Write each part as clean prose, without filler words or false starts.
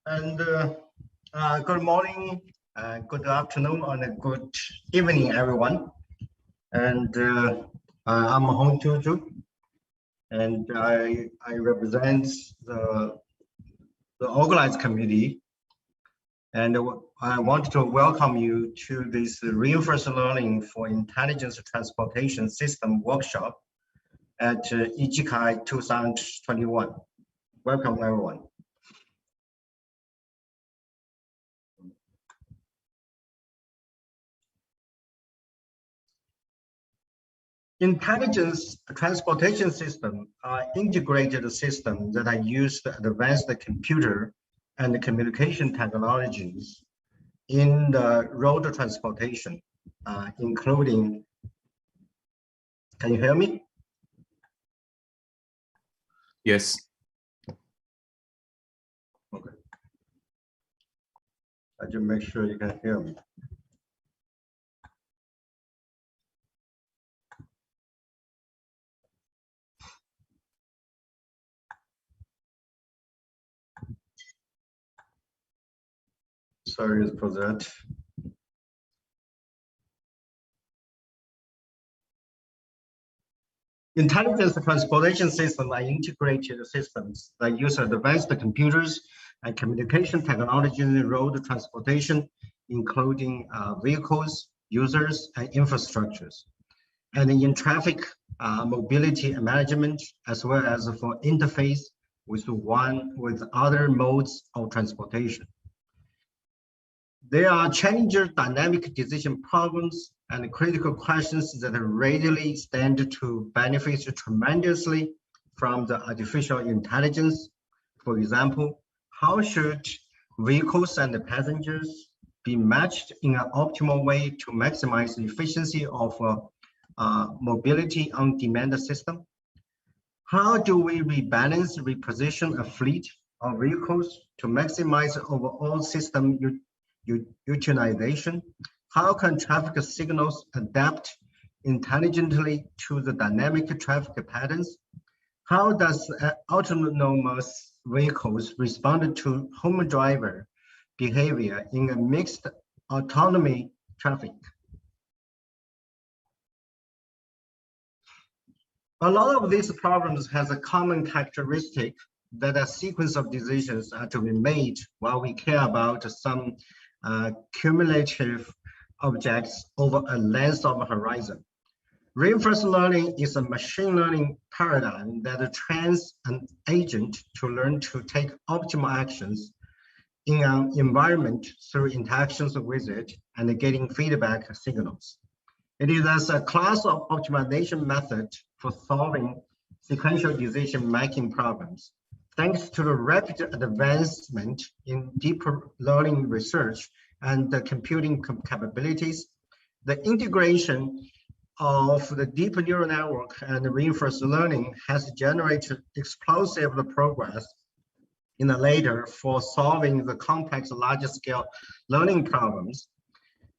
And good morning, good afternoon, and good evening, everyone. And I'm Hong Tuju, and I represent the organized committee. And I want to welcome you to this Reinforced Learning for Intelligence Transportation System workshop at IJCAI 2021. Welcome, everyone. Intelligence transportation systems are integrated systems that are used to advance the computer and the communication technologies in the road transportation, including, can you hear me? Yes. Okay. I just make sure you can hear me. Sorry for that. Intelligence transportation systems are integrated systems that use advanced computers and communication technology in road transportation, including vehicles, users, and infrastructures, and in traffic mobility management, as well as for interface with other modes of transportation. There are challenging dynamic decision problems and critical questions that readily stand to benefit tremendously from the artificial intelligence. For example, how should vehicles and passengers be matched in an optimal way to maximize the efficiency of a mobility on-demand system? How do we reposition a fleet of vehicles to maximize overall system utilization? How can traffic signals adapt intelligently to the dynamic traffic patterns? How does autonomous vehicles respond to human driver behavior in a mixed autonomy traffic? A lot of these problems has a common characteristic that a sequence of decisions are to be made while we care about some cumulative objects over a length of a horizon. Reinforcement learning is a machine learning paradigm that trains an agent to learn to take optimal actions in an environment through interactions with it and getting feedback signals. It is as a class of optimization method for solving sequential decision-making problems. Thanks to the rapid advancement in deep learning research and the computing capabilities, the integration of the deep neural network and reinforcement learning has generated explosive progress in the later for solving the complex large-scale learning problems,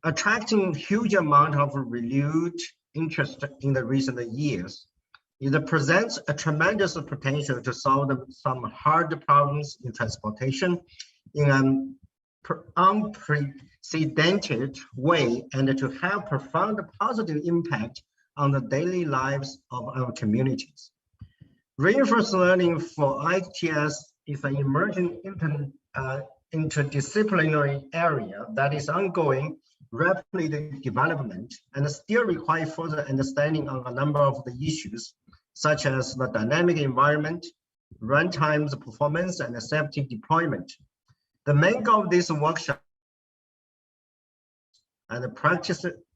attracting huge amount of renewed interest in the recent years. It presents a tremendous potential to solve some hard problems in transportation in an unprecedented way and to have profound positive impact on the daily lives of our communities. Reinforcement learning for ITS is an emerging interdisciplinary area that is ongoing rapid development and still require further understanding on a number of the issues, such as the dynamic environment, runtime's performance, and safety deployment. The main goal of this workshop and the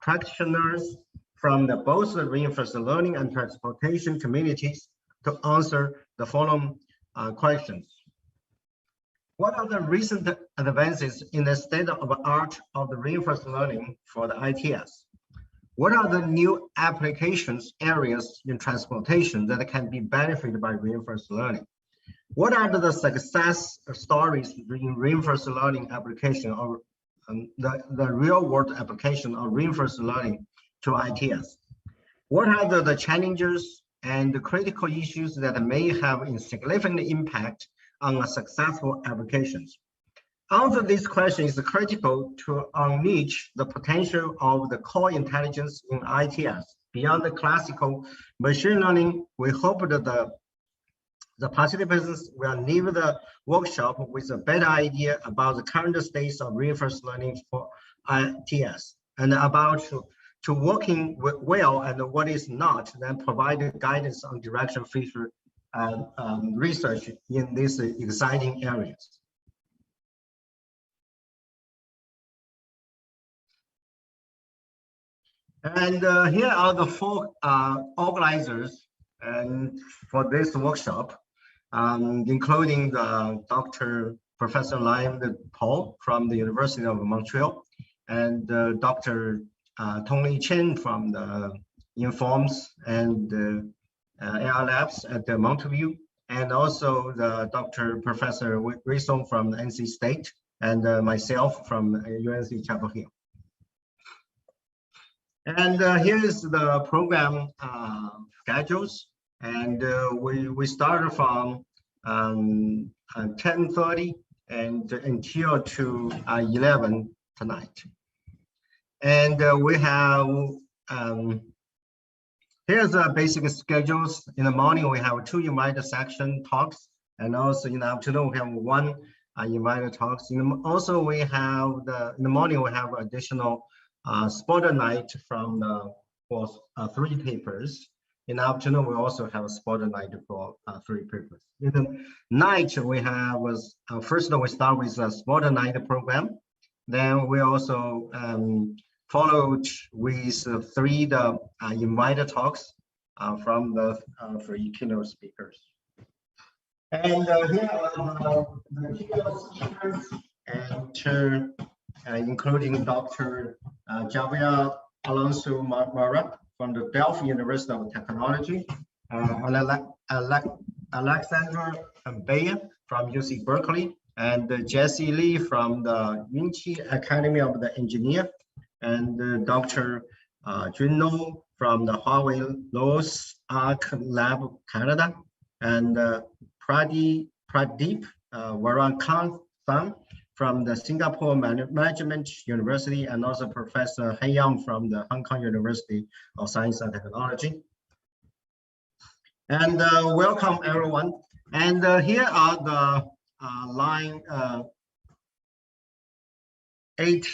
practitioners from both the reinforcement learning and transportation communities to answer the following questions. What are the recent advances in the state of the art of the reinforcement learning for the ITS? What are the new applications areas in transportation that can be benefited by reinforcement learning? What are the success stories in reinforcement learning application or the real world application of reinforcement learning to ITS? What are the challenges and the critical issues that may have a significant impact on a successful applications? Answer this question is critical to unleash the potential of the core intelligence in ITS. Beyond the classical machine learning, we hope that the participants will leave the workshop with a better idea about the current states of reinforcement learning for ITS and about to working well and what is not, then provide guidance on direction future research in these exciting areas. And here are the four organizers and for this workshop, including the Professor Lime Paul from the University of Montreal, and Dr. Tony Chen from the Informs and AI Labs at the Mountain View, and also the Professor Rison from NC State, and myself from UNC Chapel Hill. And here is the program schedules, and we started from 10:30 and until to 11 tonight. And we have here's the basic schedules. In the morning we have 2 invited section talks, and also in the afternoon we have 1 invited talks. Also we have in the morning we have additional spotter night from for 3 papers. In the afternoon, we also have a spotter night for 3 papers. In the night, we have first we start with a spotter night program. Then we also followed with 3 invited talks from the 3 keynote speakers. And here are the keynote speakers, and including Dr. Javier Alonso Mara from the Delft University of Technology, Alexandra Bayer from UC Berkeley, and Jesse Lee from the Vinci Academy of the Engineer, and Dr. Junno from the Huawei Lowe's Arc Lab Canada, and Pradeep Varankanth from the Singapore Management University, and also Professor He Yang from the Hong Kong University of Science and Technology. And welcome everyone. And here are the line 8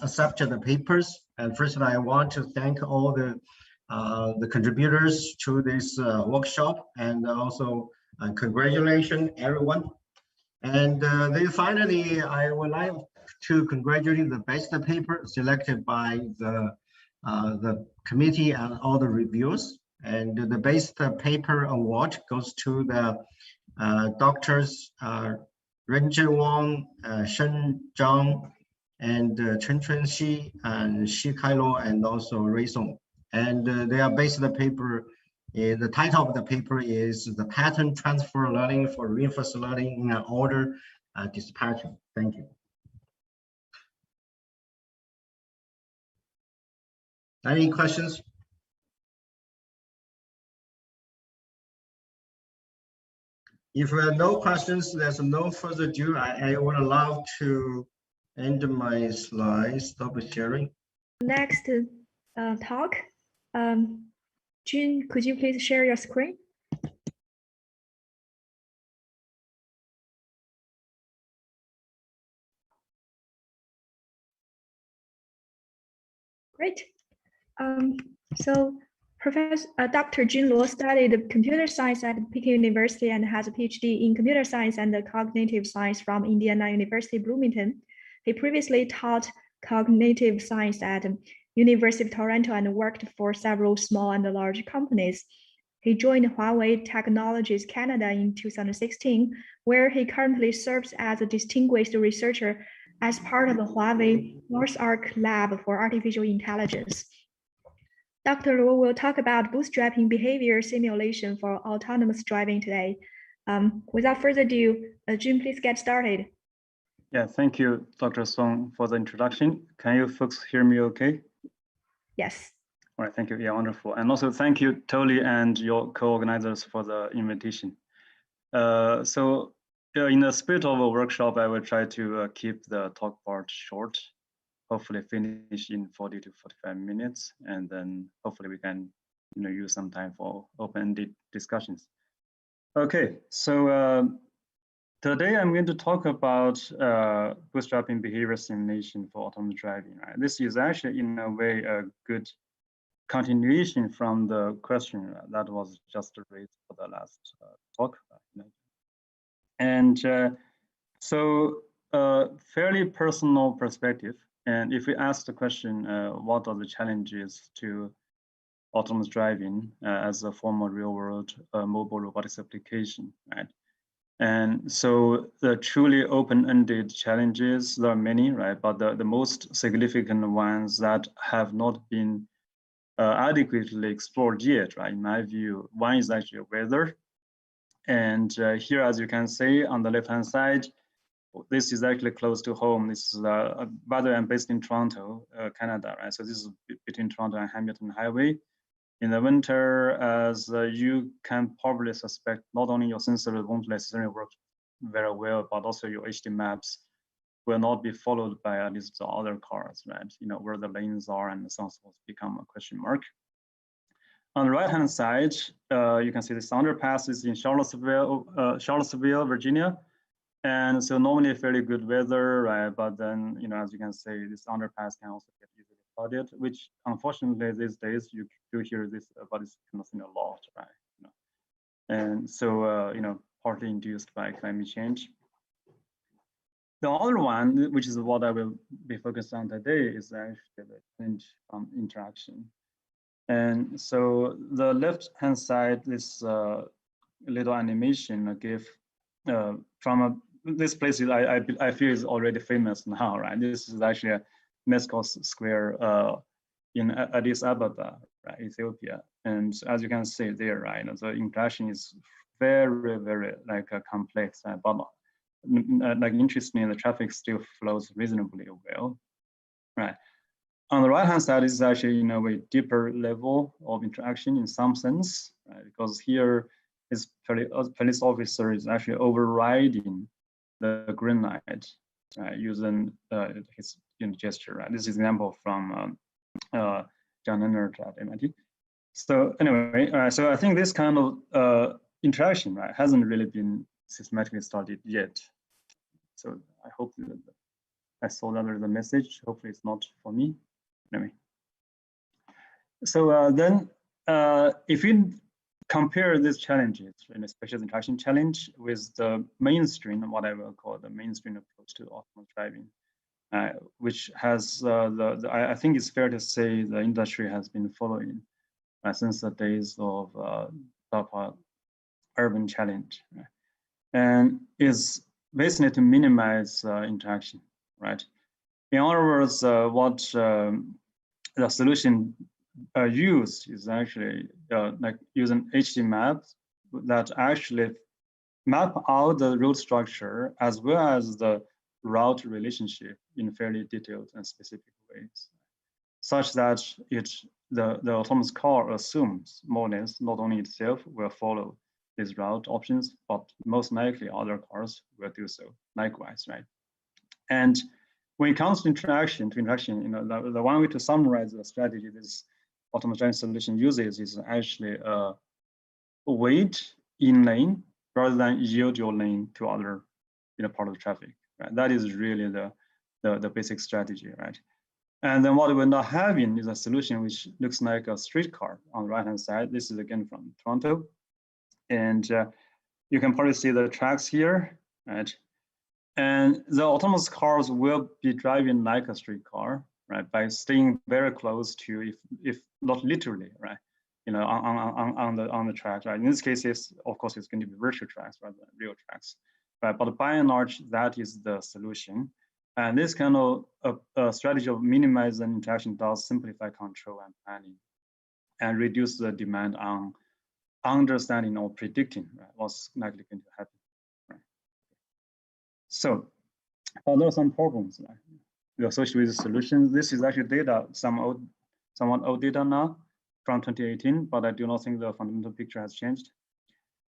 accepted papers. And first I want to thank all the contributors to this workshop, and also congratulations everyone. And then finally, I would like to congratulate the best paper selected by the committee and all the reviews. And the best paper award goes to the doctors Renjin Wang, Shen Zhang, and Chen Xi, and Xi Kailo, and also Rui Song. And their best paper. The title of the paper is the Pattern Transfer Learning for Reinforcement Learning in an Order Dispatching. Thank you. Any questions? If there are no questions, there's no further ado. I would love to end my slides, stop sharing. Next talk. Jun, could you please share your screen? Great. So Dr. Jun Luo studied computer science at Peking University and has a PhD in computer science and cognitive science from Indiana University, Bloomington. He previously taught cognitive science at University of Toronto and worked for several small and large companies. He joined Huawei Technologies Canada in 2016, where he currently serves as a distinguished researcher as part of the Huawei North Arc Lab for Artificial Intelligence. Dr. Luo will talk about bootstrapping behavior simulation for autonomous driving today. Without further ado, Jun, please get started. Yeah, thank you, Dr. Song, for the introduction. Can you folks hear me okay? Yes. All right, thank you. Yeah, wonderful. And also thank you, Toli, and your co-organizers for the invitation. So in the spirit of a workshop, I will try to keep the talk part short, hopefully finish in 40 to 45 minutes, and then hopefully we can use some time for open-ended discussions. Okay, so today I'm going to talk about bootstrapping behavior simulation for autonomous driving. Right? This is actually in a way a good continuation from the question that was just raised for the last talk. And so fairly personal perspective. And if we ask the question, what are the challenges to autonomous driving as a form of real-world mobile robotics application, right? And so the truly open-ended challenges, there are many, right? But the most significant ones that have not been adequately explored yet, right? In my view, one is actually weather. And here, as you can see on the left-hand side, this is actually close to home. This is, by the way, I'm based in Toronto, Canada, right? So this is between Toronto and Hamilton Highway. In the winter, as you can probably suspect, not only your sensors won't necessarily work very well, but also your HD maps will not be followed by at least the other cars, right? Where the lanes are and so on become a question mark. On the right-hand side, you can see this underpass is in Charlottesville, Virginia. And so normally fairly good weather, right? But then, as you can see, this underpass can also get easily flooded, which unfortunately these days you do hear this, but it's kind of a lot, right? And so, partly induced by climate change. The other one, which is what I will be focused on today, is actually the change from interaction. And so the left-hand side, this little animation gave from this place I feel is already famous now, right? This is actually a Mescos Square in Addis Ababa, right, Ethiopia. And as you can see there, right, the interaction is very, very complex, but interestingly, the traffic still flows reasonably well, right? On the right-hand side is actually a deeper level of interaction in some sense, right? Because here is police officer is actually overriding the green light, right? Using his gesture, right? This is an example from John Leonard at MIT. So anyway, so I think this kind of interaction, right, hasn't really been systematically studied yet. So I hope that I saw that there's a message. Hopefully it's not for me. Anyway. So then if we compare these challenges, in a special interaction challenge, with the mainstream, what I will call the mainstream approach to autonomous driving, which has I think it's fair to say the industry has been following since the days of DARPA urban challenge, right? And is basically to minimize interaction, right? In other words, what the solution used is actually like using HD maps that actually map out the road structure as well as the route relationship in fairly detailed and specific ways, such that the autonomous car assumes more or less not only itself will follow these route options, but most likely other cars will do so likewise, right? And when it comes to interaction, the one way to summarize the strategy this autonomous driving solution uses is actually wait in lane rather than yield your lane to other part of the traffic, right? That is really the basic strategy, right? And then what we're not having is a solution which looks like a streetcar on the right-hand side. This is again from Toronto. And you can probably see the tracks here, right? And the autonomous cars will be driving like a streetcar, right? By staying very close to, if not literally, right? On the track, right? In this case, of course, it's going to be virtual tracks rather than real tracks, right? But by and large, that is the solution. And this kind of strategy of minimizing interaction does simplify control and planning and reduce the demand on understanding or predicting, right, what's likely going to happen, right? So there are some problems, right, associated with the solutions. This is actually data, somewhat old data now from 2018, but I do not think the fundamental picture has changed.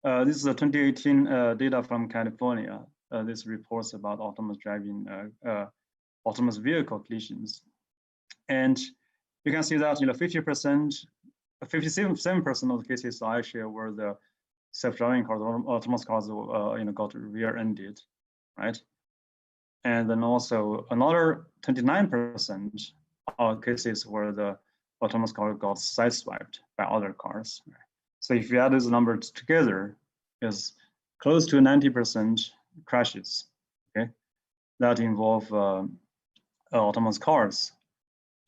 This is a 2018 data from California. This reports about autonomous driving, autonomous vehicle collisions. And you can see that 50%, 57% of the cases actually were the self-driving cars, autonomous cars, got rear-ended, right? And then also another 29% of cases where the autonomous car got sideswiped by other cars. Right? So if you add these numbers together, it's close to 90% crashes, okay, that involve autonomous cars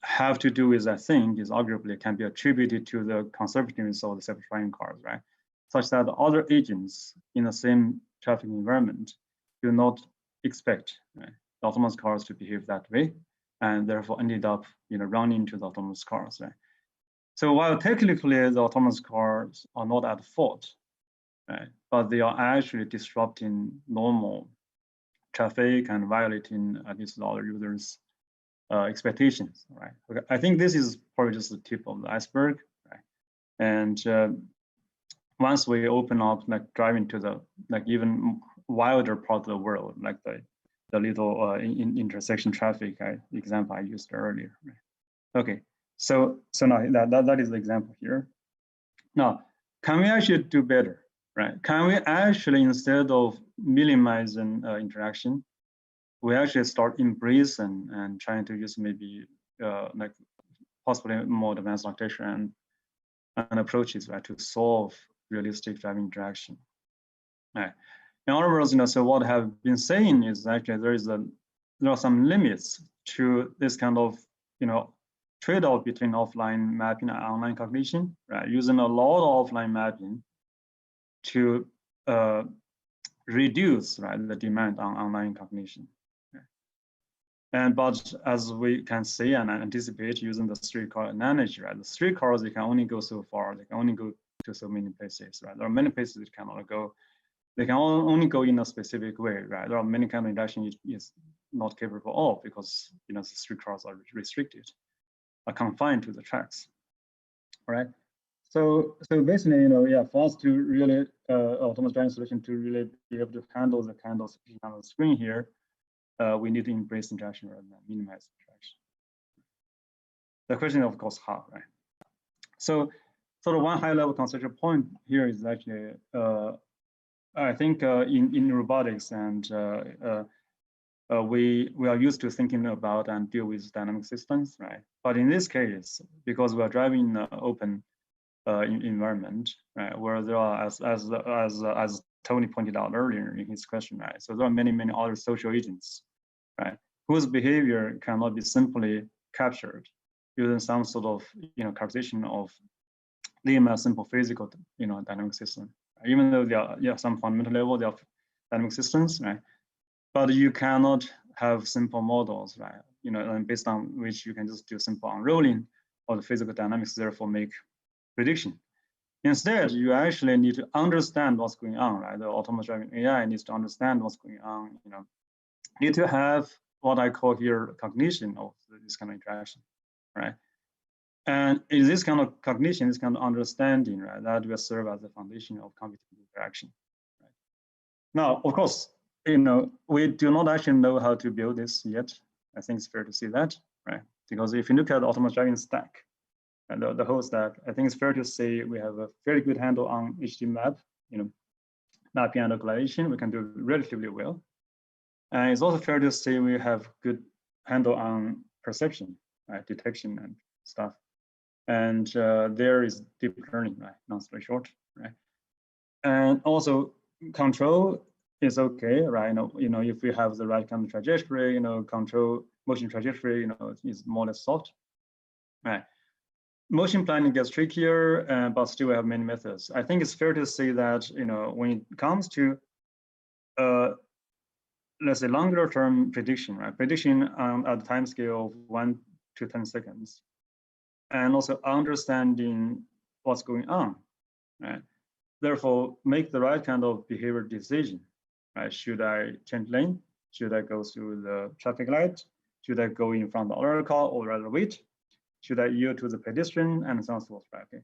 have to do with, I think, is arguably can be attributed to the conservativeness of the self-driving cars, right? Such that other agents in the same traffic environment do not expect, right, the autonomous cars to behave that way, and therefore ended up, running into the autonomous cars, right? So while technically the autonomous cars are not at fault, right, but they are actually disrupting normal traffic and violating at least the other users' expectations, right? Okay. I think this is probably just the tip of the iceberg, right? And once we open up, like driving to the even wilder part of the world, like the little intersection traffic example I used earlier, right? Okay, so now that is the example here. Now, can we actually do better, right? Can we actually, instead of minimizing interaction, we actually start embracing and trying to use maybe like possibly more advanced architecture and approaches, right, to solve realistic driving interaction. Right. In other words, so what I have been saying is actually there are some limits to this kind of trade-off between offline mapping and online cognition, right? Using a lot of offline mapping to reduce, right, the demand on online cognition. But as we can see and anticipate using the streetcar analogy, right? The streetcars, they can only go so far. They can only go to so many places, right? There are many places that cannot go. They can only go in a specific way, right? There are many kind of interaction is not capable of because the streetcars are restricted, are confined to the tracks, right? So basically, for us to really autonomous driving solution to really be able to handle the kind of situation on the screen here, we need to embrace interaction rather than minimize interaction. The question, of course, how, right? So sort of one high-level conceptual point here is actually, I think in robotics and we are used to thinking about and deal with dynamic systems, right? But in this case, because we are driving in an open environment, right, where there are, as Tony pointed out earlier in his question, right? So there are many other social agents, right, whose behavior cannot be simply captured using some sort of characterization of them as simple physical dynamic system. Even though they are some fundamental level, they are dynamic systems, right? But you cannot have simple models, right? And based on which you can just do simple unrolling of the physical dynamics, therefore make prediction. Instead, you actually need to understand what's going on, right? The autonomous driving AI needs to understand what's going on, need to have what I call here cognition of this kind of interaction, right? And in this kind of cognition, this kind of understanding, right, that will serve as the foundation of competent interaction. Right? Now, of course, we do not actually know how to build this yet. I think it's fair to say that, right? Because if you look at the autonomous driving stack, and the whole stack, I think it's fair to say we have a very good handle on HD map, mapping and localization. We can do relatively well. And it's also fair to say we have good handle on perception, right, detection and stuff. And there is deep learning, right, long story short, right? And also control is okay, right? If we have the right kind of trajectory, control motion trajectory, is more or less soft, right? Motion planning gets trickier, but still we have many methods. I think it's fair to say that, when it comes to, let's say, longer term prediction, right? Prediction at the time scale of 1 to 10 seconds, and also understanding what's going on, right? Therefore, make the right kind of behavior decision, right? Should I change lane? Should I go through the traffic light? Should I go in front of the other car or rather wait? Should I yield to the pedestrian and so on and so forth, right? Okay.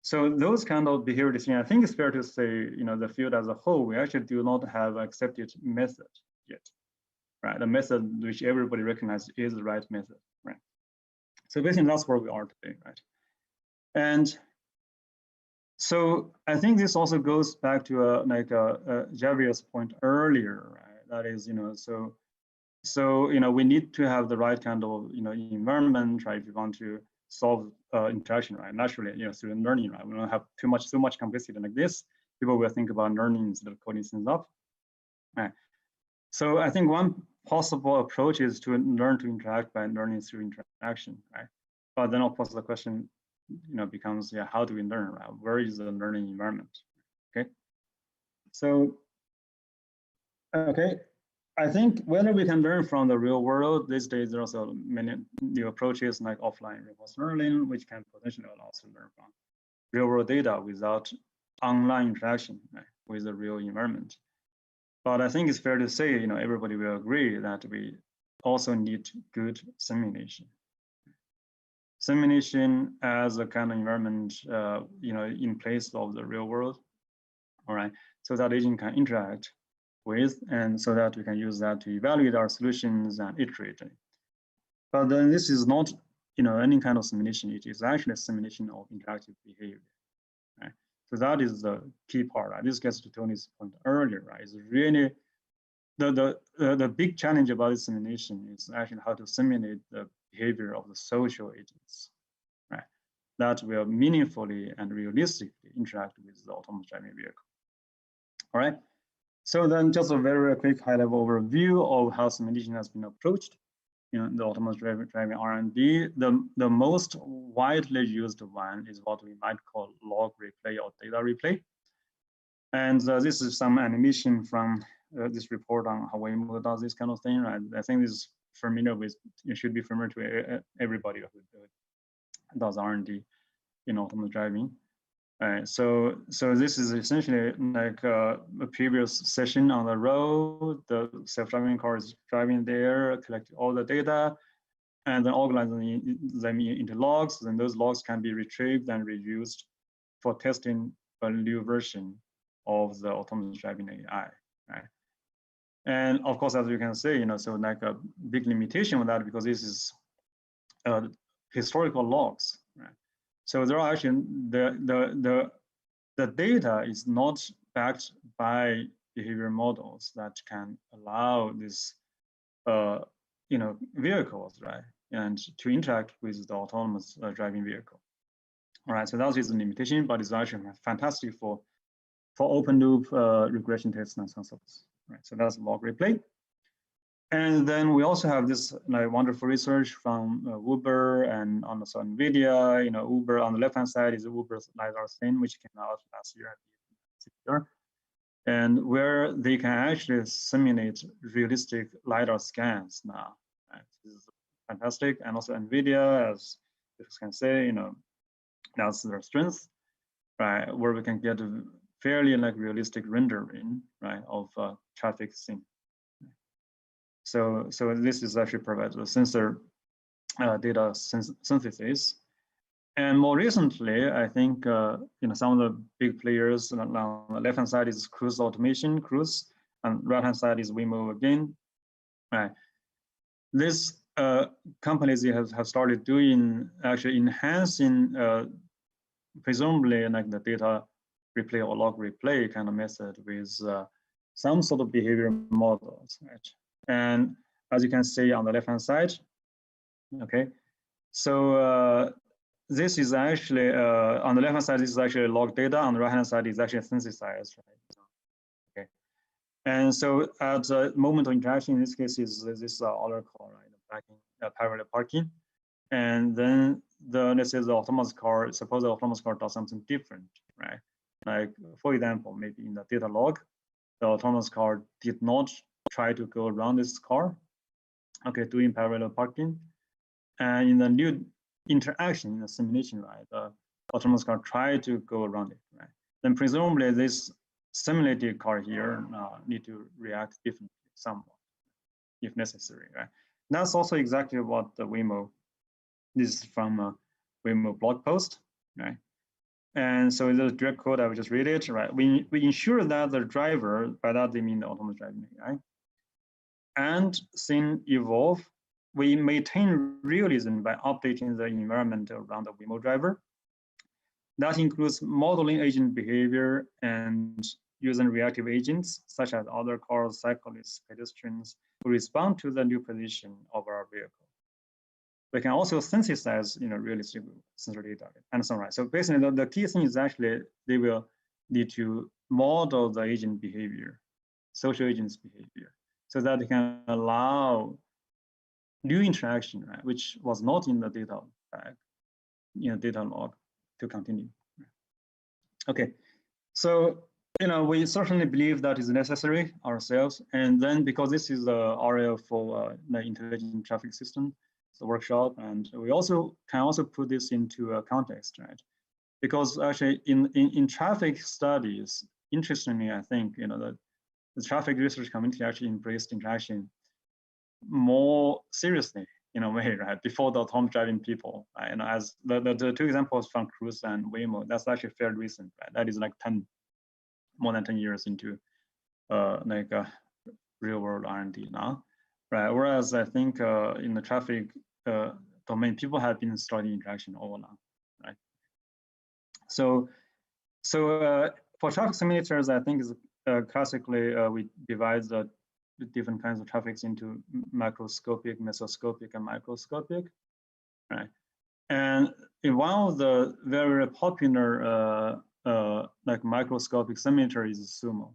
So those kind of behavior decision, I think it's fair to say, the field as a whole, we actually do not have accepted method yet, right? The method which everybody recognizes is the right method, right? So basically that's where we are today, right? And so I think this also goes back to Javier's point earlier, right? That is, so we need to have the right kind of environment, right? If you want to solve interaction, right? Naturally, through learning, right? We don't have so much complexity like this. People will think about learning instead of coding things up, right? So I think one possible approach is to learn to interact by learning through interaction, right? But then of course the question, becomes, yeah, how do we learn, right? Where is the learning environment? Okay. So, okay. I think whether we can learn from the real world, these days there are also many new approaches like offline reinforcement learning, which can potentially allow us to learn from real world data without online interaction, right, with the real environment. But I think it's fair to say, everybody will agree that we also need good simulation. Simulation as a kind of environment, in place of the real world, all right, so that agent can interact with, and so that we can use that to evaluate our solutions and iterate. But then this is not, any kind of simulation. It is actually a simulation of interactive behavior, right? So that is the key part, right? This gets to Tony's point earlier, right? It's really the big challenge about this simulation is actually how to simulate the behavior of the social agents, right? That will meaningfully and realistically interact with the autonomous driving vehicle. All right. So then just a very quick high-level overview of how simulation has been approached in the autonomous driving R&D. The most widely used one is what we might call log replay or data replay. And this is some animation from this report on how Waymo does this kind of thing, right? I think this is familiar with, it should be familiar to everybody who does R&D in autonomous driving. So this is essentially like a previous session on the road. The self-driving car is driving there, collecting all the data, and then organizing them into logs. Then those logs can be retrieved and reused for testing a new version of the autonomous driving AI, right? And of course, as you can see, so like a big limitation with that, because this is historical logs, right? So there are actually the data is not backed by behavior models that can allow this, vehicles, right, and to interact with the autonomous driving vehicle. All right, so that is a limitation, but it's actually fantastic for open loop regression tests and so on. Right, so that's log replay. And then we also have this wonderful research from Uber and also NVIDIA. Uber on the left-hand side is Uber's LiDAR thing, which came out last year. And where they can actually simulate realistic LiDAR scans now. Right? This is fantastic. And also NVIDIA, as you can say, that's their strength, right? Where we can get a fairly realistic rendering, right, of traffic scene. So this is actually provides a sensor data synthesis. And more recently, I think some of the big players on the left-hand side is Cruise Automation, Cruise, and right-hand side is Waymo again. Right. These companies have started doing actually enhancing presumably like the data replay or log replay kind of method with some sort of behavior models, right? And as you can see on the left-hand side, okay, so this is actually, on the left-hand side, this is actually log data. On the right-hand side is actually synthesized, right? Okay. And so at the moment of interaction, in this case, is this other call, right? Parallel parking. And then let's say the autonomous car, suppose the autonomous car does something different, right? Like, for example, maybe in the data log, the autonomous car did not try to go around this car, okay, doing parallel parking. And in the new interaction, in the simulation, right, the autonomous car tried to go around it, right? Then presumably this simulated car here need to react differently somewhat, if necessary, right? That's also exactly what the Waymo, this is from a Waymo blog post, right? And so the direct code, I will just read it, right? We ensure that the driver, by that they mean the autonomous driving AI, and scene evolve. We maintain realism by updating the environment around the Waymo driver. That includes modeling agent behavior and using reactive agents, such as other cars, cyclists, pedestrians, who respond to the new position of our vehicle. We can also synthesize, realistic sensor data and summarize. So basically, the key thing is actually they will need to model the agent behavior, social agents behavior, so that they can allow new interaction, right, which was not in the data bag, data log, to continue. Okay, so we certainly believe that is necessary ourselves, and then because this is the RL for the intelligent traffic system, the workshop, and we can also put this into a context, right? Because actually in traffic studies, interestingly, I think the traffic research community actually embraced interaction more seriously in a way, right? Before the autonomous driving people, right? As the two examples from Cruise and Waymo, that's actually fairly recent, right? That is like more than 10 years into real world R&D now, right? Whereas I think in the traffic domain, people have been studying interaction all along, right? So for traffic simulators, I think is classically we divide the different kinds of traffics into macroscopic, mesoscopic, and microscopic, right? And in one of the very popular microscopic simulator is Sumo,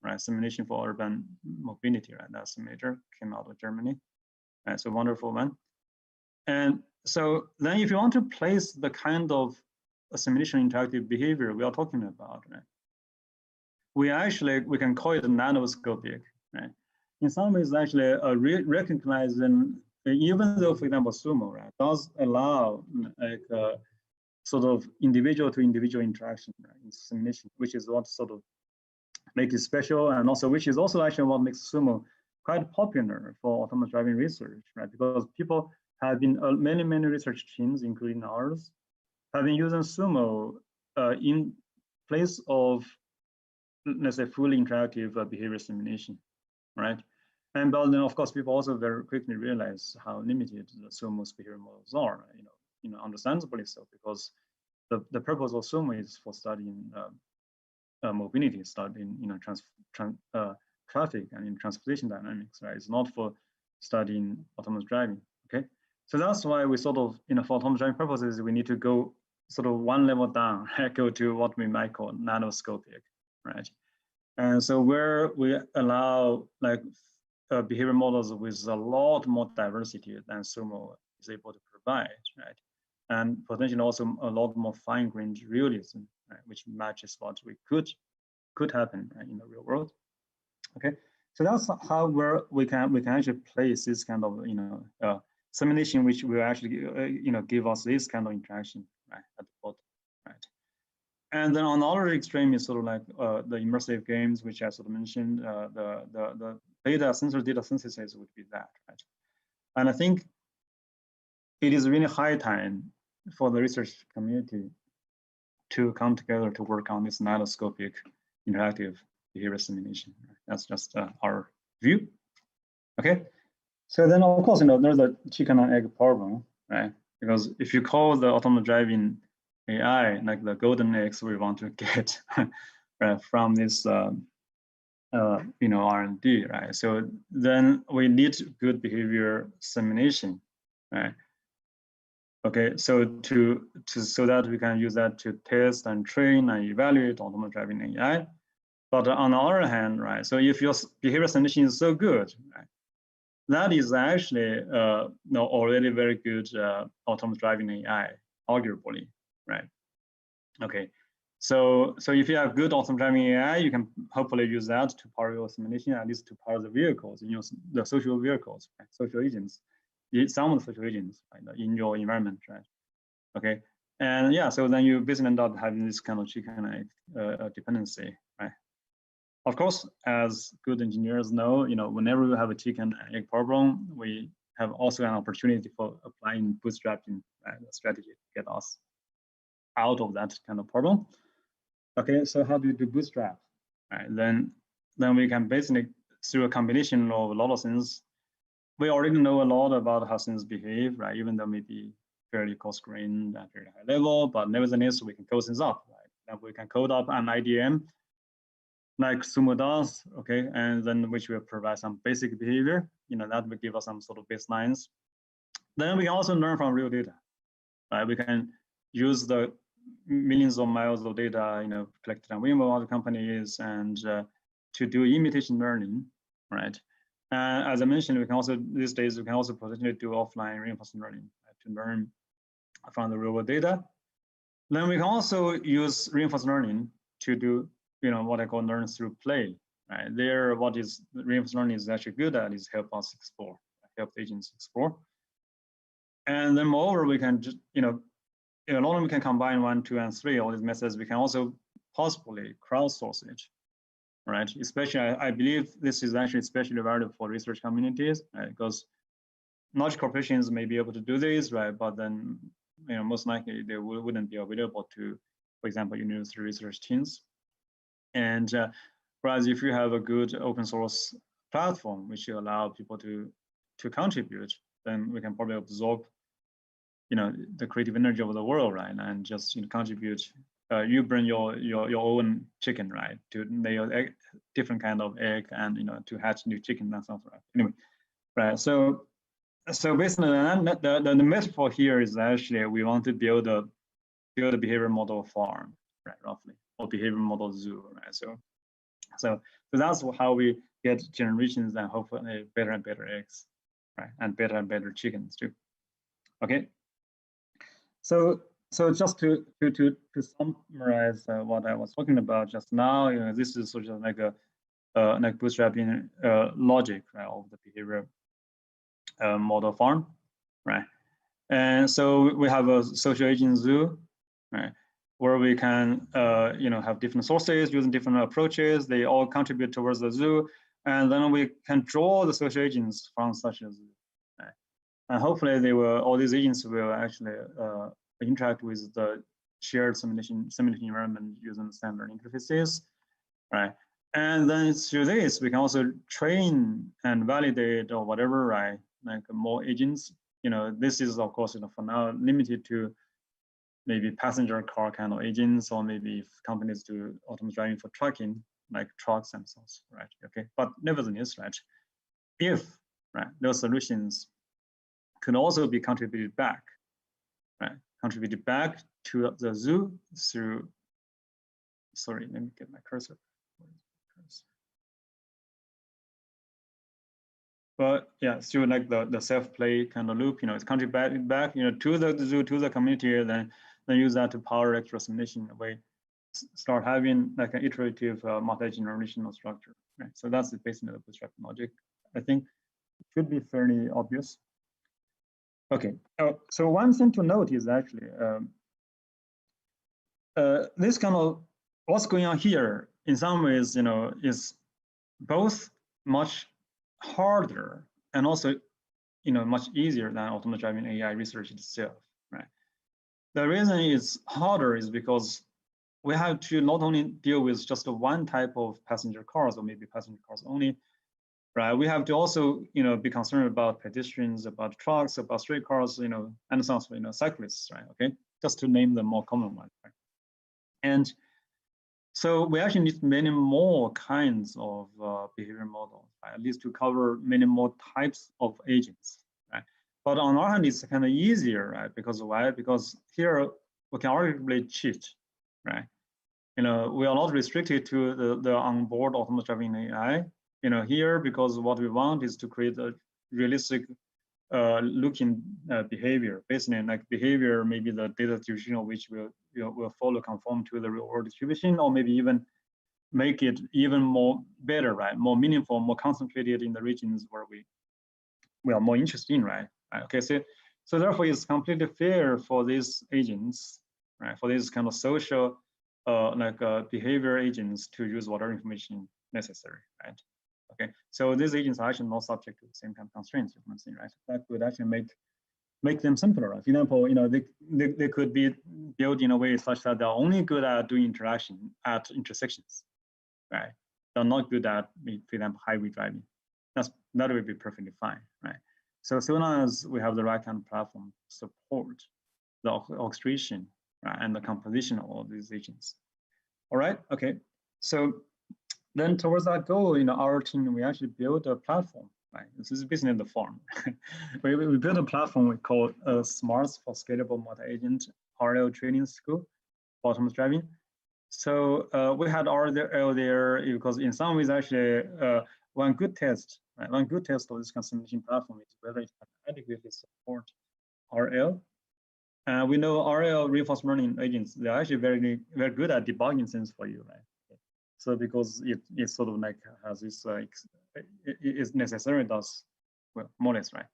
right? Simulation for urban mobility, right? That simulator came out of Germany, right? So wonderful one. And so then if you want to place the kind of simulation interactive behavior we are talking about, right? We can call it nanoscopic, right? In some ways, actually recognizing, even though, for example, Sumo, right, does allow sort of individual to individual interaction, right, in simulation, which is what sort of makes it special, and also which is also actually what makes Sumo quite popular for autonomous driving research, right? Because people have been many research teams, including ours, have been using Sumo in place of, let's say, fully interactive behavior simulation, right? And but then, of course, people also very quickly realize how limited the Sumo's behavior models are. Understandably so, because the purpose of Sumo is for studying mobility, studying traffic and in transportation dynamics, right? It's not for studying autonomous driving. Okay, so that's why we sort of, for autonomous driving purposes, we need to go sort of one level down, go to what we might call nanoscopic, right? And so where we allow behavior models with a lot more diversity than Sumo is able to provide, right? And potentially also a lot more fine-grained realism, right? Which matches what we could happen, right, in the real world. Okay, so that's how we can actually place this kind of simulation, which will actually give us this kind of interaction, right, at the bottom, right? And then on the other extreme is sort of like the immersive games, which I sort of mentioned, the sensor data synthesis would be that, right? And I think it is really high time for the research community to come together to work on this nanoscopic interactive behavior simulation. Right? That's just our view. Okay, so then of course there's a chicken and egg problem, right? Because if you call the autonomous driving AI like the golden eggs we want to get right, from this R&D, right? So then we need good behavior simulation, right? Okay, so so that we can use that to test and train and evaluate autonomous driving AI. But on the other hand, right, so if your behavior simulation is so good, right, that is actually already very good autonomous driving AI, arguably, right? Okay, so if you have good autonomous driving AI, you can hopefully use that to power your simulation, at least to power the vehicles, the social vehicles, right? Social agents, some of the social agents, right, in your environment, right? Okay, and yeah, so then you basically end up having this kind of chicken and egg dependency, right? Of course, as good engineers know, whenever we have a chicken and egg problem, we have also an opportunity for applying bootstrapping strategy to get us out of that kind of problem. Okay, so how do you do bootstrap? Right, then we can basically, through a combination of a lot of things, we already know a lot about how things behave, right? Even though maybe fairly coarse-grained at very high level, but nevertheless, we can code things up, right? And we can code up an IDM like Sumo does, okay, and then which will provide some basic behavior, that will give us some sort of baselines. Then we can also learn from real data, right? We can use the millions of miles of data, collected on Waymo, other companies, and to do imitation learning, right? As I mentioned, we can also, these days, we can also potentially do offline reinforcement learning, right, to learn from the real world data. Then we can also use reinforcement learning to do, what I call learn through play, right? There, what is reinforcement learning is actually good at is help us explore, help agents explore. And then moreover, we can just, not only we can combine 1, 2, and 3, all these methods, we can also possibly crowdsource it, right? Especially, I believe this is actually especially valuable for research communities, right? Because large corporations may be able to do this, right? But then, most likely they wouldn't be available to, for example, university research teams. And whereas if you have a good open source platform, which will allow people to contribute, then we can probably absorb, the creative energy of the world, right? And just contribute. You bring your own chicken, right? To lay a different kind of egg, and to hatch new chicken. That sounds right. Anyway, right? So basically, the metaphor here is actually we want to build a behavior model farm, right? Roughly, or behavior model zoo, right? So that's how we get generations and hopefully better and better eggs, right? And better chickens too. Okay. So just to summarize what I was talking about just now, this is sort of like a like bootstrapping logic, right, of the behavior model farm, right? And so we have a social agent zoo, right, where we can have different sources using different approaches. They all contribute towards the zoo, and then we can draw the social agents from such a zoo. Right? And hopefully all these agents will actually interact with the shared simulation environment using standard interfaces, right? And then through this, we can also train and validate or whatever, right? Like more agents. This is of course, for now limited to maybe passenger car kind of agents, or maybe if companies do autonomous driving for trucking, like trucks themselves, right? Okay, but nevertheless, right? If those solutions can also be contributed back, right? Contributed back to the zoo through. Sorry, let me get my cursor. But yeah, through like the self-play kind of loop, it's contributed back, to the zoo, to the community, then use that to power extra simulation. We start having like an iterative multi-generational structure, right? So that's basically the bootstrapping logic. I think it should be fairly obvious. Okay, so one thing to note is actually this kind of what's going on here in some ways, is both much harder and also, much easier than autonomous driving AI research itself, right? The reason it's harder is because we have to not only deal with just one type of passenger cars, or maybe passenger cars only, right? We have to also, be concerned about pedestrians, about trucks, about street cars, and some, cyclists, right? Okay, just to name the more common ones, right? And so we actually need many more kinds of behavior models, right? At least to cover many more types of agents, right? But on our hand, it's kind of easier, right? Because why? Because here we can arguably cheat, right? We are not restricted to the onboard autonomous driving AI. Here, because what we want is to create a realistic looking behavior, basically like behavior, maybe the data distribution of which will follow conform to the real world distribution, or maybe even make it even more better, right? More meaningful, more concentrated in the regions where we are more interested in, right? Okay, so therefore it's completely fair for these agents, right? For these kind of social behavior agents to use whatever information necessary, right? Okay, so these agents are actually not subject to the same kind of constraints, you can see, right? That would actually make them simpler. For example, they could be built in a way such that they're only good at doing interaction at intersections, right? They're not good at, for example, highway driving. That would be perfectly fine, right? So long as we have the right kind of platform to support the orchestration, right, and the composition of all these agents. All right, okay. So then towards that goal, our team, we actually built a platform, right? This is basically the form. we built a platform we call Smarts for Scalable Multi-Agent RL Training School for autonomous driving. So we had RL there because in some ways, actually, one good test, right? One good test of this consumption platform is whether it can adequately support RL. We know RL reinforcement learning agents, they're actually very, very good at debugging things for you, right? So because it sort of like has this, it is necessary, does, well, more or less, right?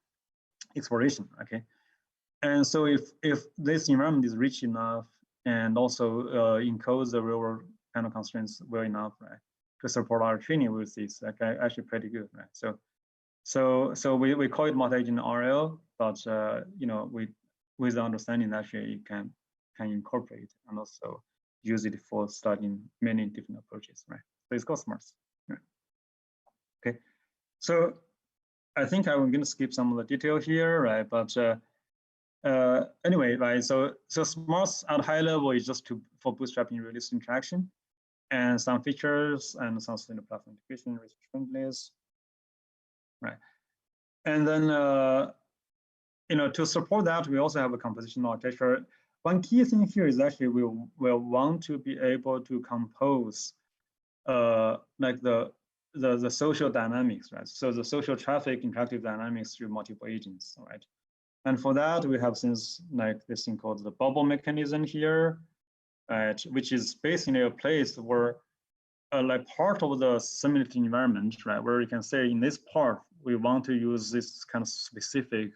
Exploration, okay? And so if this environment is rich enough and also encodes the real world kind of constraints well enough, right, to support our training with this, like actually pretty good, right? So we call it multi-agent RL, but with the understanding that actually it can incorporate and also use it for studying many different approaches, right? So it's called Smarts. Right? Okay, so I think I'm going to skip some of the detail here, right? But anyway, right? So Smarts at high level is just for bootstrapping release interaction and some features and some standard platform integration, research friendliness, right? And then to support that, we also have a composition architecture. One key thing here is actually we will want to be able to compose like the social dynamics, right? So the social traffic interactive dynamics through multiple agents, right? And for that, we have things like this thing called the bubble mechanism here, right? Which is basically a place where like part of the simulated environment, right? Where you can say in this part, we want to use this kind of specific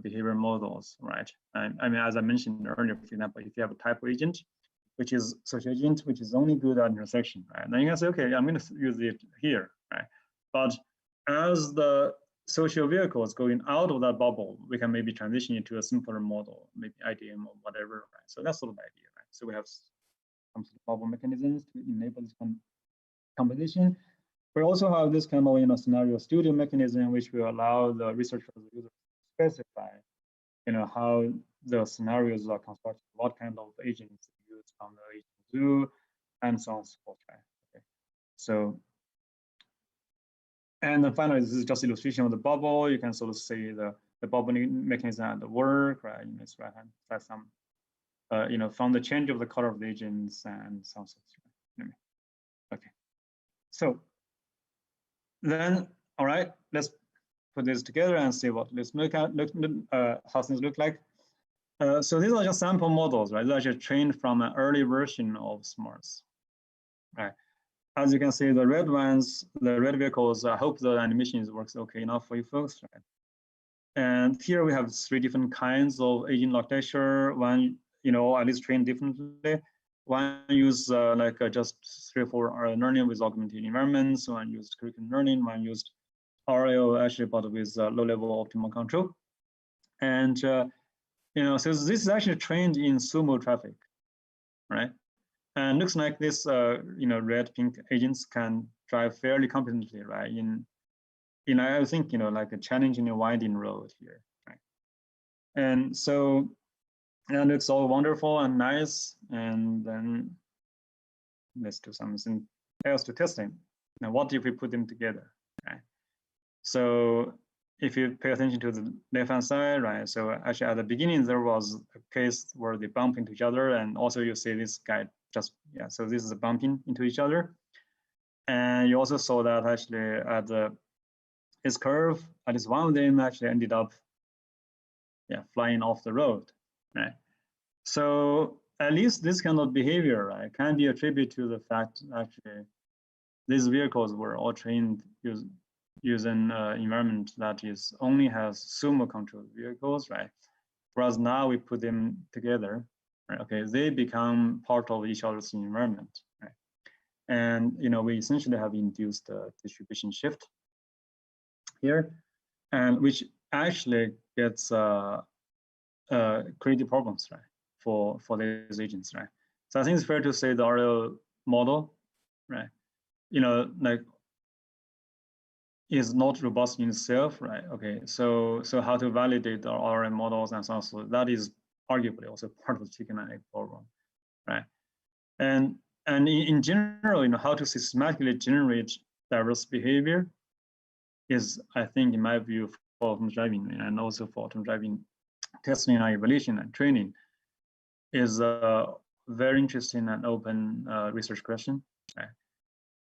behavior models, right? And I mean, as I mentioned earlier, for example, if you have a type of agent, which is social agent, which is only good at intersection, right? Then you can say, okay, I'm going to use it here, right? But as the social vehicles going out of that bubble, we can maybe transition into a simpler model, maybe IDM or whatever, right? So that's sort of the idea, right? So we have some sort of bubble mechanisms to enable this kind of composition. We also have this kind of scenario studio mechanism, which will allow the researcher or the user to specify, how the scenarios are constructed, what kind of agents used on the agent zoo, and so on and so forth. Right? Okay. So, and then finally, this is just illustration of the bubble. You can sort of see the bubble mechanism at work, right? In this right hand side, some, from the change of the color of the agents and so on. Anyway. Okay. So then, all right, let's put this together and see what let's look at how things look like. So these are just sample models, right? They're actually trained from an early version of Smarts, right? As you can see, the red ones, the red vehicles, I hope the animation works okay enough for you folks, right? And here we have 3 different kinds of agent architecture. One, at least trained differently. One use just 3 or 4 learning with augmented environments. One used curriculum learning. One used RL actually, but with low-level optimal control. And so this is actually trained in sumo traffic, right? And looks like this, red, pink agents can drive fairly competently, right? I think, like a challenging and winding road here, right? And so it looks all wonderful and nice. And then let's do something else to test them. Now, what if we put them together, right? So if you pay attention to the left-hand side, right? So actually at the beginning, there was a case where they bump into each other. And also you see this guy just, so this is bumping into each other. And you also saw that actually at this curve, at least one of them actually ended up flying off the road, right? So at least this kind of behavior, right, can be attributed to the fact actually these vehicles were all trained using environment that is only has sumo controlled vehicles, right? Whereas now we put them together, right? Okay, they become part of each other's environment, right? And we essentially have induced a distribution shift here, and which actually gets creative problems, right? for these agents, right? So I think it's fair to say the RL model, right? Like is not robust in itself, right? Okay, so how to validate the RL models and so on. So that is arguably also part of the chicken and egg problem, right? And in general, how to systematically generate diverse behavior is, I think, in my view, for autonomous driving and also for autonomous driving testing and evaluation and training, is a very interesting and open research question. Right?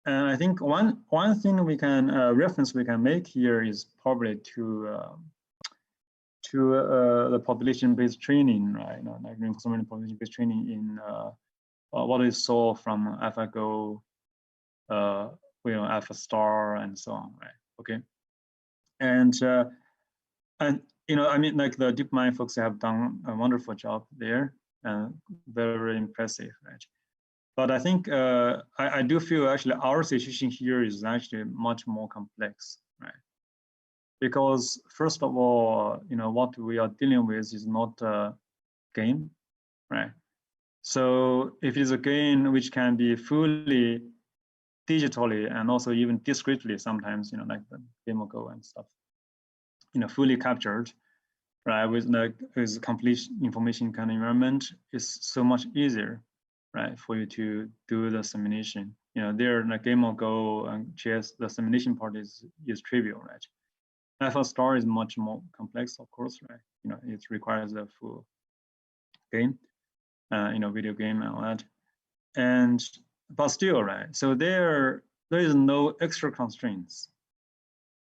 And I think one thing we can reference we can make here is probably to the population-based training, right? Like reinforcement population-based training in what we saw from AlphaGo, AlphaStar, and so on, right? Okay, and I mean, like the DeepMind folks have done a wonderful job there, very, very impressive, right? But I think I do feel actually our situation here is actually much more complex, right? Because first of all, what we are dealing with is not a game, right? So if it's a game which can be fully digitally and also even discretely sometimes, like the game of Go and stuff, fully captured, right, with complete information kind of environment, is so much easier, right, for you to do the simulation. There in a game of Go and chess, the simulation part is trivial, right? AlphaStar is much more complex, of course, right? It requires a full game, video game and all that. But still, right? So there is no extra constraints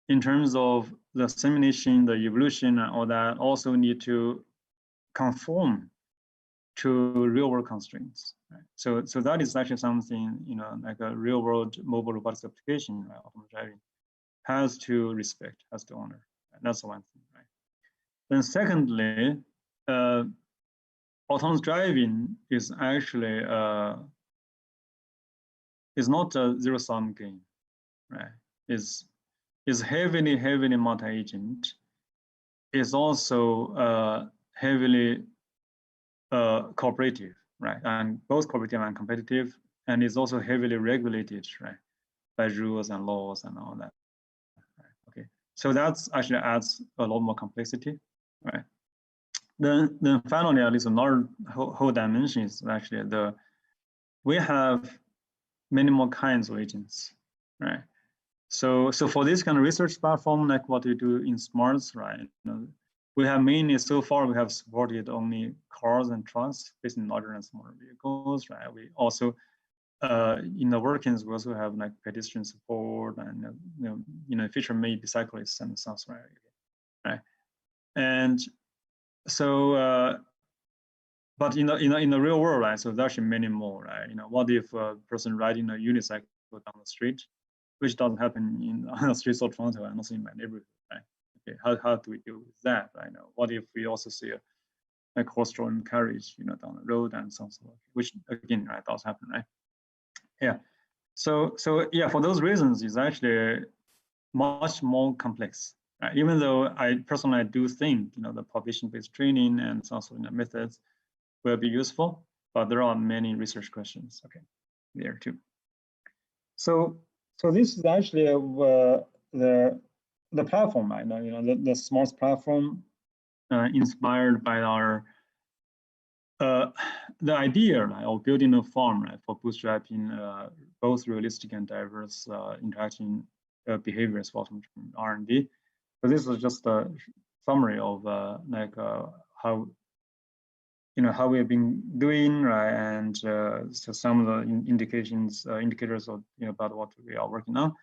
in terms of the simulation, the evolution, and all that. Also need to conform to real-world constraints. Right? So that is actually something, like a real-world mobile robotics application, right, autonomous driving, has to respect, has to honor. Right? That's one thing, right? Then secondly, autonomous driving is actually is not a zero-sum game, right? Is heavily multi-agent. Is also heavily cooperative, right? And both cooperative and competitive, and is also heavily regulated, right, by rules and laws and all that. Right? Okay, so that's actually adds a lot more complexity, right? Then finally, at least another whole dimension is actually we have many more kinds of agents, right? So for this kind of research platform, like what we do in smarts, right? We have mainly, so far, we have supported only cars and trucks, based in larger and smaller vehicles, right? We also, in the workings, we also have like pedestrian support and, feature maybe cyclists and stuff, right? And so, but in the real world, right? So there's actually many more, right? What if a person riding a unicycle down the street, which doesn't happen on the streets of Toronto and also in my neighborhood, right? Okay, how do we deal with that? Right now, what if we also see a horse-drawn carriage, down the road and so on, which again, right, does happen, right? Yeah. So yeah, for those reasons, it's actually much more complex, right? Even though I personally do think, the population-based training and also methods will be useful, but there are many research questions, okay, there too. So this is actually the platform, right? The smarts platform, inspired by our the idea, right, of building a farm, right, for bootstrapping both realistic and diverse interaction behaviors for R&D. So this is just a summary of how how we have been doing, right, and so some of the indicators of about what we are working on.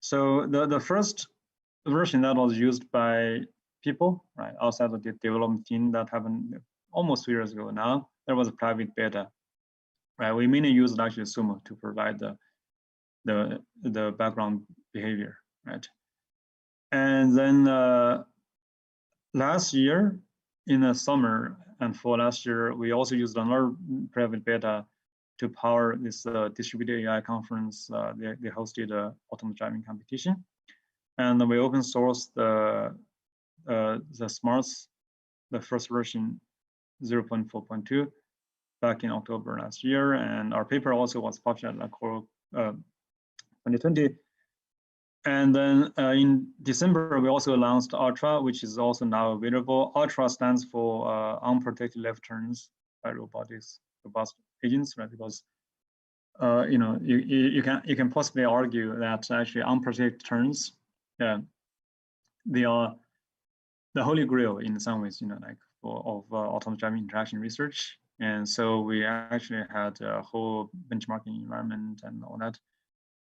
So the first version that was used by people, right, outside of the development team, that happened almost 2 years ago now. There was a private beta, right? We mainly used actually Sumo to provide the background behavior, right? And then last year in the summer and for last year, we also used another private beta to power this distributed AI conference. They hosted an autonomous driving competition, and we open sourced the smarts, the first version, 0.4.2 back in October last year. And our paper also was published at the Core 2020. And then in December, we also announced Ultra, which is also now available. Ultra stands for unprotected left turns by robotics, robust agents, right? Because you know, you can possibly argue that actually unprotected turns, they are the holy grail in some ways, you know, like of autonomous driving interaction research. And so we actually had a whole benchmarking environment and all that.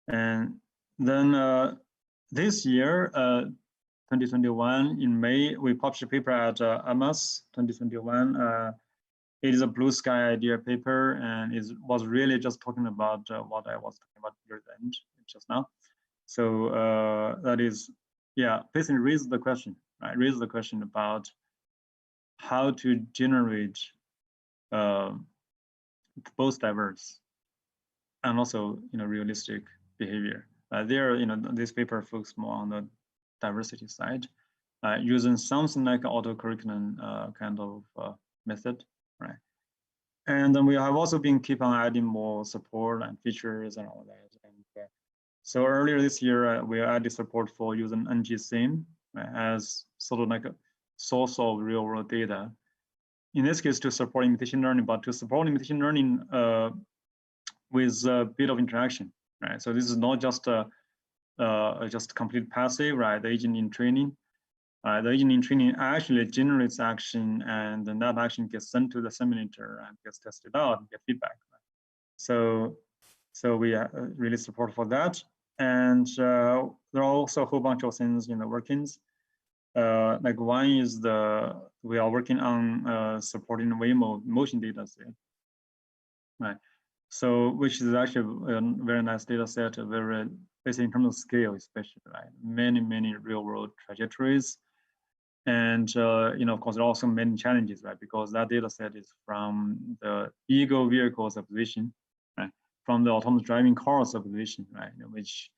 And then this year, 2021, in May, we published a paper at AMAS 2021. It is a blue sky idea paper, and it was really just talking about what I was talking about here at the end just now. So that is, yeah, basically raises the question, right? Raises the question about how to generate both diverse and also, you know, realistic behavior. There, you know, this paper focuses more on the diversity side, using something like autocurriculum kind of method, right? And then we have also been keep on adding more support and features and all that. And so earlier this year, we added support for using ngSim, right, as sort of like a source of real world data. In this case, to support imitation learning, but to support imitation learning with a bit of interaction, right? So this is not just just complete passive, right? The agent in training. The agent in training actually generates action, and then that action gets sent to the simulator and gets tested out and get feedback. Right? So we really support for that. And there are also a whole bunch of things in the workings. Like one is we are working on supporting Waymo motion data set, right? So which is actually a very nice data set, very basically in terms of scale, especially, right? Many real world trajectories. And you know, of course, there are also many challenges, right? Because that data set is from the ego vehicles observation, right? From the autonomous driving cars observation, right? Which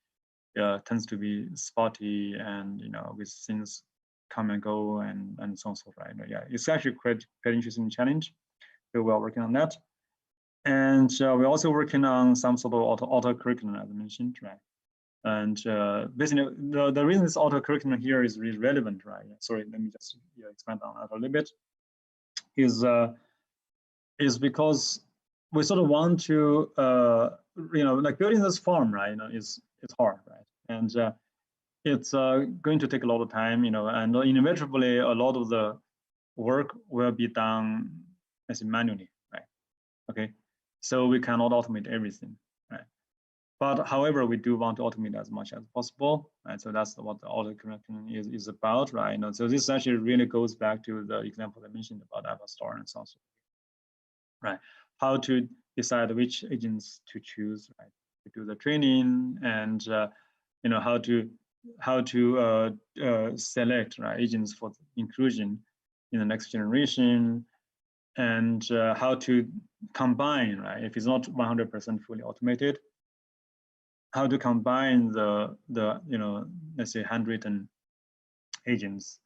tends to be spotty and, you know, with things come and go and so on and so forth, right? Yeah, it's actually quite interesting challenge. So we are working on that. And we're also working on some sort of auto curriculum, as I mentioned, right? And basically, the reason this auto curriculum here is really relevant, right? Sorry, let me just expand on that a little bit. Is because we sort of want to, you know, like building this farm, right? You know, it's hard, right? And it's going to take a lot of time, you know, and inevitably a lot of the work will be done as manually, right? Okay, so we cannot automate everything, right? But however, we do want to automate as much as possible, right? So that's what the auto curriculum is about, right? You know, so this actually really goes back to the example I mentioned about AvaStar and so on, right? How to decide which agents to choose, right? To do the training, and you know, how to select, right, agents for inclusion in the next generation, and how to combine, right? If it's not 100% fully automated, how to combine the you know, let's say handwritten agents,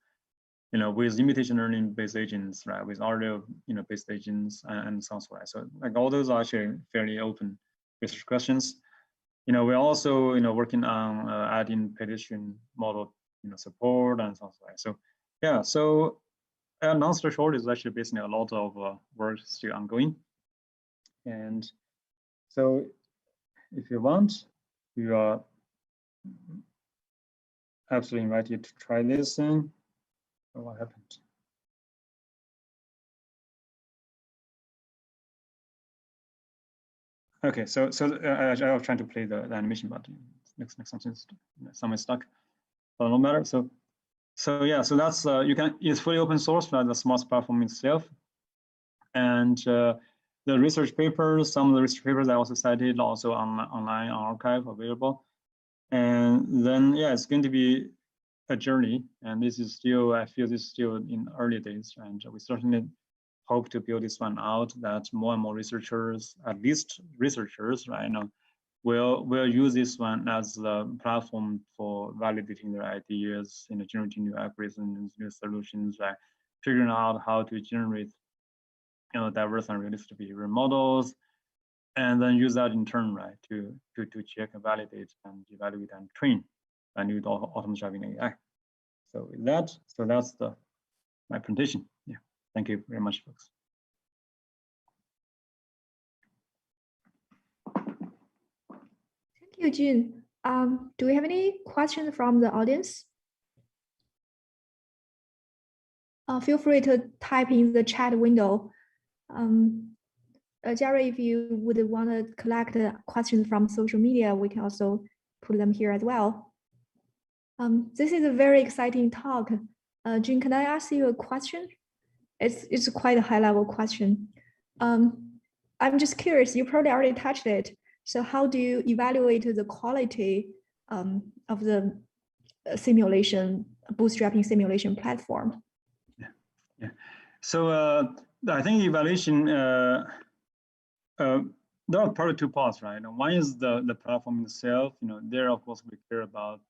you know, with imitation learning based agents, right? With RL, you know, based agents and so on, right? So like all those are actually fairly open research questions. You know, we're also, you know, working on adding pedestrian model, you know, support and so on, right? So yeah, so long story short, is actually basically a lot of work still ongoing. And so if you want, you are absolutely invited to try this thing. Oh, what happened? Okay, so I was trying to play the animation, but next something stuck. But no matter. So yeah, so that's it's fully open source, like the smart platform itself. And the research papers, some of the research papers I also cited, also online on archive available. And then yeah, it's going to be a journey, and this is still, I feel this is still in early days, and we certainly hope to build this one out, that more and more researchers, at least researchers, right now, will use this one as the platform for validating their ideas, you know, generating new algorithms, new solutions, right? Figuring out how to generate diverse and realistic behavior models, and then use that in turn, right, to check and validate and evaluate and train a new autonomous driving AI. So with that, that's my presentation. Yeah, thank you very much, folks. Thank you, Jun. Do we have any questions from the audience? Feel free to type in the chat window. Jerry, if you would want to collect questions from social media, we can also put them here as well. This is a very exciting talk. Jun, can I ask you a question? It's quite a high-level question. I'm just curious, you probably already touched it. So how do you evaluate the quality of the simulation, bootstrapping simulation platform? Yeah. So I think evaluation, there are probably two parts, right? One is the platform itself. There, of course, we care about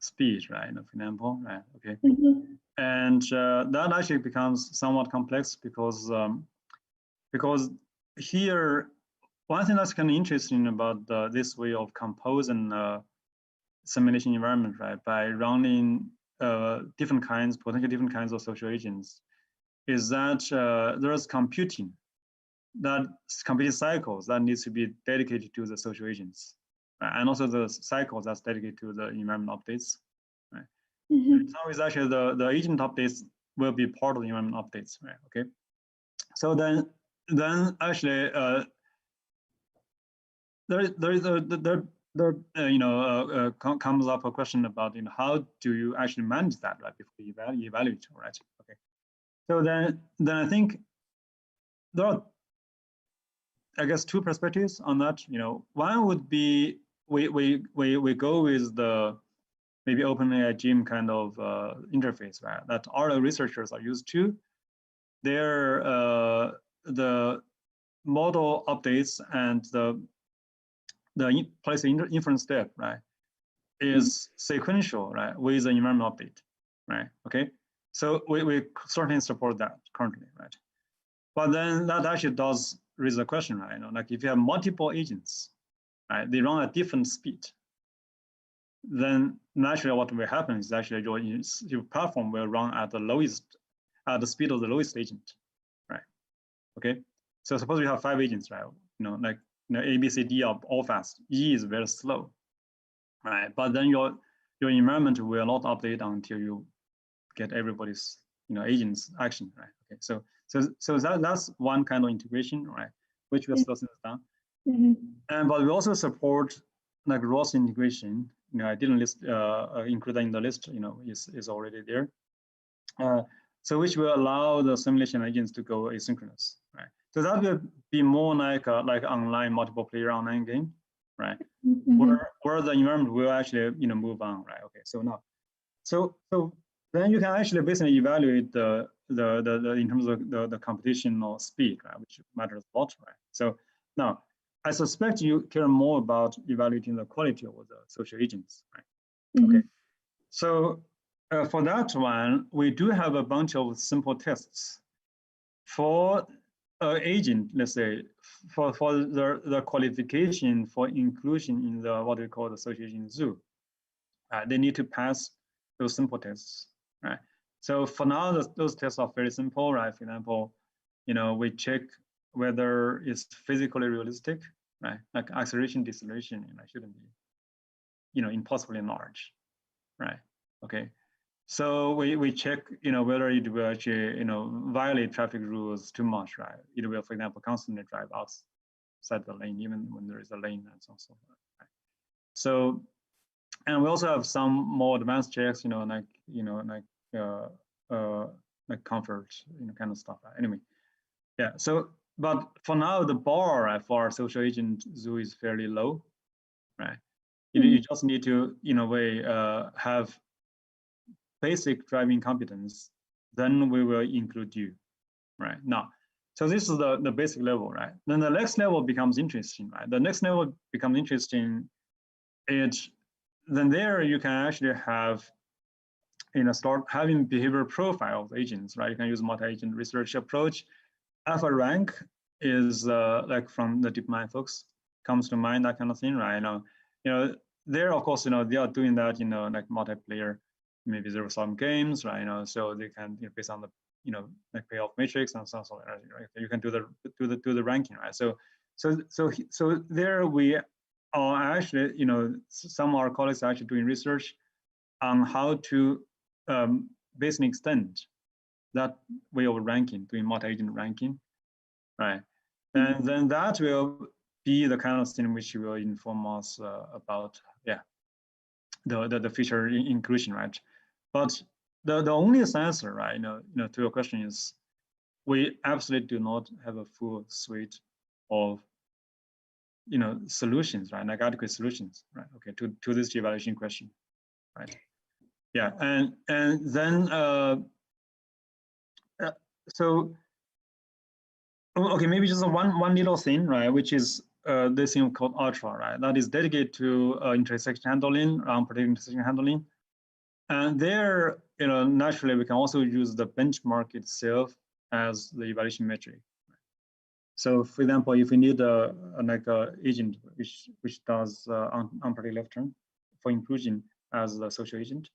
speed, right? For example, right? Okay. And that actually becomes somewhat complex because here, one thing that's kind of interesting about this way of composing simulation environment, right, by running potentially different kinds of social agents, is that there's computing cycles that needs to be dedicated to the social agents, right? And also the cycles that's dedicated to the environment updates, right? So it's actually the agent updates will be part of the environment updates, right? Okay. So then actually comes up a question about how do you actually manage that, right, before you evaluate, right? Okay. So then I think there are, I guess, two perspectives on that. One would be we go with the maybe OpenAI Gym kind of interface, right, that RL researchers are used to. They're the model updates and the place inference step, right, is sequential, right, with the environment update, right? Okay, so we certainly support that currently, right? But then that actually does raise the question, right? Like if you have multiple agents, right, they run at different speed, then naturally what will happen is actually your platform will run at the speed of the lowest agent, right? Okay, so suppose we have 5 agents, right? Like A, B, C, D are all fast. E is very slow, right? But then your environment will not update until you get everybody's agents action, right? Okay, so that's one kind of integration, right, which will slow things down. But we also support like ROS integration. I didn't list include that in the list. Is already there. So which will allow the simulation agents to go asynchronous, right? So that will be more like online multiple player online game, right? Where the environment will actually move on, right? Okay, so now, so then you can actually basically evaluate the in terms of the computational speed, right, which matters a lot, right? So now I suspect you care more about evaluating the quality of the social agents, right? Okay, so for that one, we do have a bunch of simple tests for agent, let's say, for the qualification for inclusion in the what we call the social agent zoo. They need to pass those simple tests, right? So for now, those tests are very simple, right? For example, we check whether it's physically realistic, right? Like acceleration, deceleration, shouldn't be, impossibly large, right? Okay. So we check, whether it will actually, violate traffic rules too much, right? It will, for example, constantly drive outside the lane, even when there is a lane and so on, so forth, right? So, and we also have some more advanced checks, like comfort, kind of stuff. Right? Anyway, yeah. So, but for now, the bar, right, for our social agent zoo is fairly low, right? You just need to, in a way, have basic driving competence, then we will include you, right? Now, so this is the basic level, right? Then the next level becomes interesting, right? The next level becomes interesting, then there you can actually have, start having behavior profile of agents, right? You can use multi-agent research approach alpha rank is like from the DeepMind folks comes to mind, that kind of thing, right? There, of course, they are doing that, like multiplayer, maybe zero-sum games, right? So they can, based on the, like payoff matrix and so on, right? You can do the ranking, right? So there we are actually, some of our colleagues are actually doing research on how to basically extend that way of ranking, doing multi-agent ranking, right? And then that will be the kind of thing which will inform us about, the future inclusion, right? But the only answer, right, to your question is, we absolutely do not have a full suite of, solutions, right? Like adequate solutions, right? Okay, to this evaluation question, right? Yeah, and then so okay, maybe just one little thing, right? Which is this thing called Ultra, right? That is dedicated to intersection handling, unpredictable intersection handling. And there, naturally, we can also use the benchmark itself as the evaluation metric. So, for example, if we need a agent which does unpredictable left turn for inclusion as the social agent,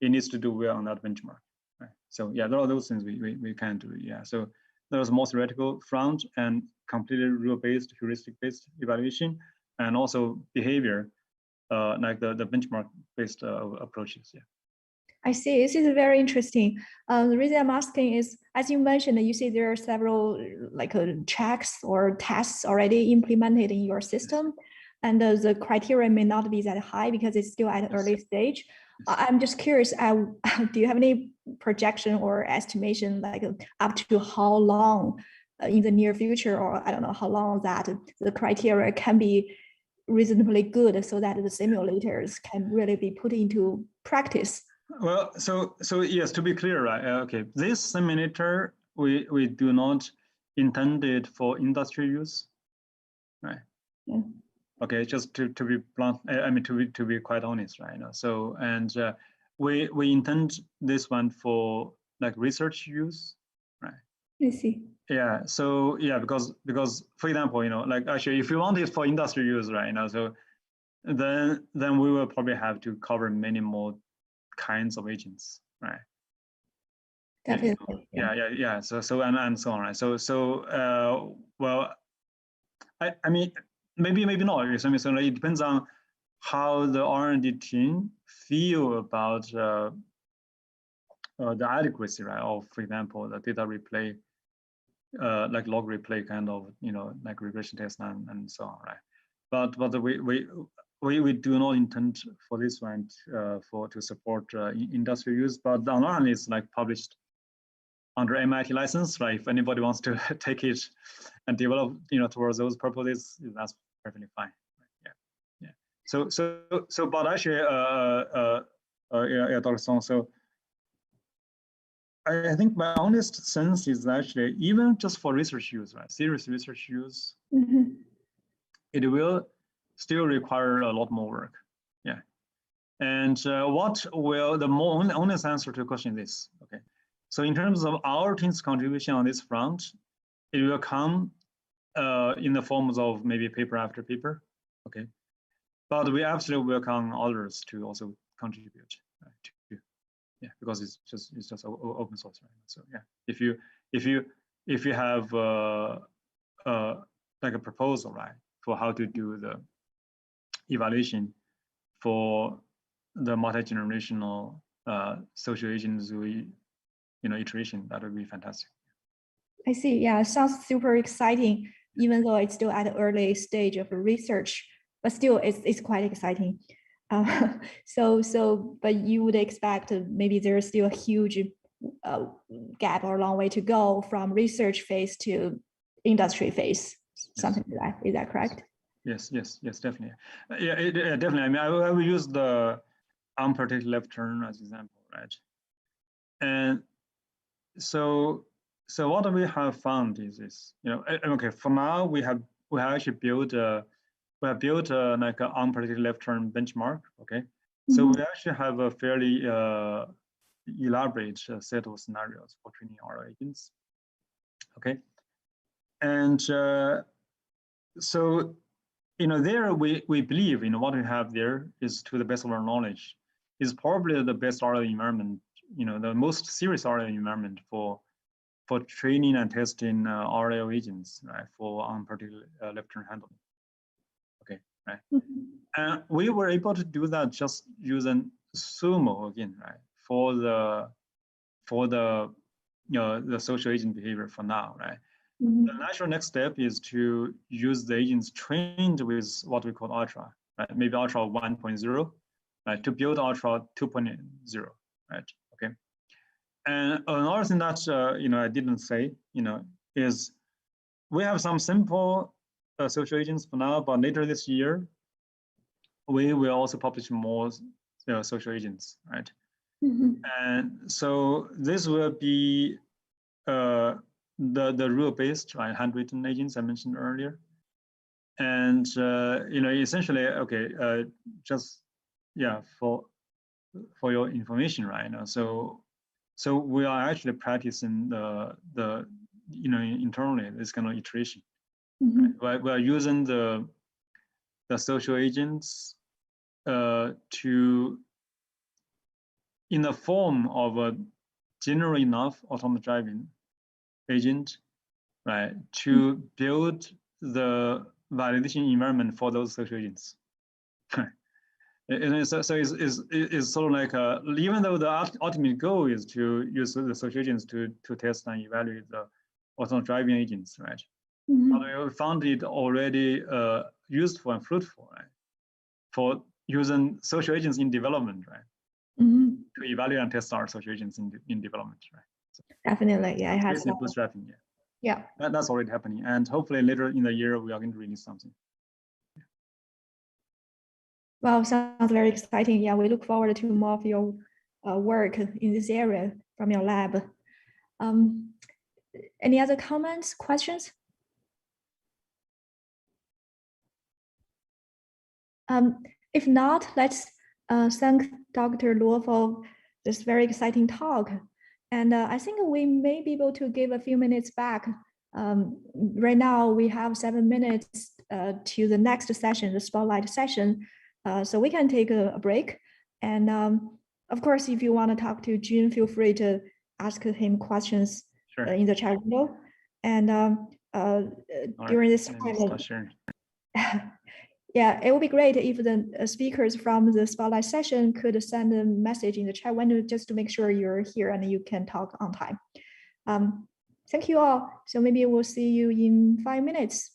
it needs to do well on that benchmark. Right? So, yeah, there are those things we can do. Yeah. So there's more theoretical front and completely rule-based, heuristic-based evaluation, and also behavior, like the benchmark-based approaches. Yeah. I see. This is very interesting. The reason I'm asking is, as you mentioned, you see there are several checks or tests already implemented in your system, and the criteria may not be that high because it's still at an early stage. I'm just curious, do you have any projection or estimation, like up to how long in the near future, or I don't know how long that the criteria can be reasonably good so that the simulators can really be put into practice? Well, so yes, to be clear, right? Okay, this simulator we do not intend it for industry use, right? Yeah. Okay, just to be blunt, I mean to be quite honest, right? So and we intend this one for like research use, right? I see. Yeah. So yeah, because for example, like actually, if you want it for industry use, right? So then we will probably have to cover many more kinds of agents, right? Definitely. Yeah. So and so on, right? So well, I mean maybe not. So it depends on how the R&D team feel about the adequacy, right? Of, for example, the data replay, like log replay kind of, like regression test and so on, right? But we do not intend for this one to support industry use. But on the other hand, it's like published under MIT license, right? If anybody wants to take it and develop, towards those purposes, that's perfectly fine. Right? Yeah. So, but actually, Dr. Song. So, I think my honest sense is actually even just for research use, right? Serious research use, it will still require a lot more work. Yeah. And what will the more honest answer to the question is, okay. So in terms of our team's contribution on this front, it will come in the forms of maybe paper after paper, okay. But we absolutely welcome others to also contribute, right, because it's just open source, right? So yeah, if you have like a proposal, right, for how to do the evaluation for the multi-generational social agents iteration, that would be fantastic. I see. Yeah, it sounds super exciting, even though it's still at an early stage of research, but still it's quite exciting. But you would expect maybe there's still a huge gap or long way to go from research phase to industry phase, something like that. Is that correct? Yes, definitely. Yeah, definitely. I mean, I will use the unpredictable left turn as example, right? And so what we have found is this, okay, for now we have actually built like an unpredictable left turn benchmark, okay? So we actually have a fairly elaborate set of scenarios for training our agents, okay? And so, there we believe, what we have there is, to the best of our knowledge, is probably the best RL environment, the most serious RL environment for training and testing RL agents, right, for particular left-turn handling. Okay, right. And we were able to do that just using Sumo again, right, for the the social agent behavior for now, right. The natural next step is to use the agents trained with what we call Ultra, right? Maybe Ultra 1.0, right? To build Ultra 2.0, right? Okay. And another thing that I didn't say, is we have some simple social agents for now, but later this year we will also publish more social agents, right? And so this will be the rule-based, right, handwritten agents I mentioned earlier. And essentially, okay, just for your information, right now. So we are actually practicing the internally this kind of iteration. Right? We are using the social agents to, in the form of a general enough autonomous driving agent, right, to build the validation environment for those social agents. So it's sort of like even though the ultimate goal is to use the social agents to test and evaluate the autonomous driving agents, right? But we found it already useful and fruitful, right, for using social agents in development, right, to evaluate and test our social agents in development, right? So definitely, yeah, it has bootstrapping, yeah. That's already happening, and hopefully later in the year we are going to release something. Wow, sounds very exciting. Yeah, we look forward to more of your work in this area from your lab. Any other comments, questions? If not, let's thank Dr. Luo for this very exciting talk. And I think we may be able to give a few minutes back. Right now, we have 7 minutes to the next session, the spotlight session. So we can take a break. And of course, if you want to talk to Jun, feel free to ask him questions in the chat window. And during this time, yeah, it would be great if the speakers from the spotlight session could send a message in the chat window just to make sure you're here and you can talk on time. Thank you all. So maybe we'll see you in 5 minutes.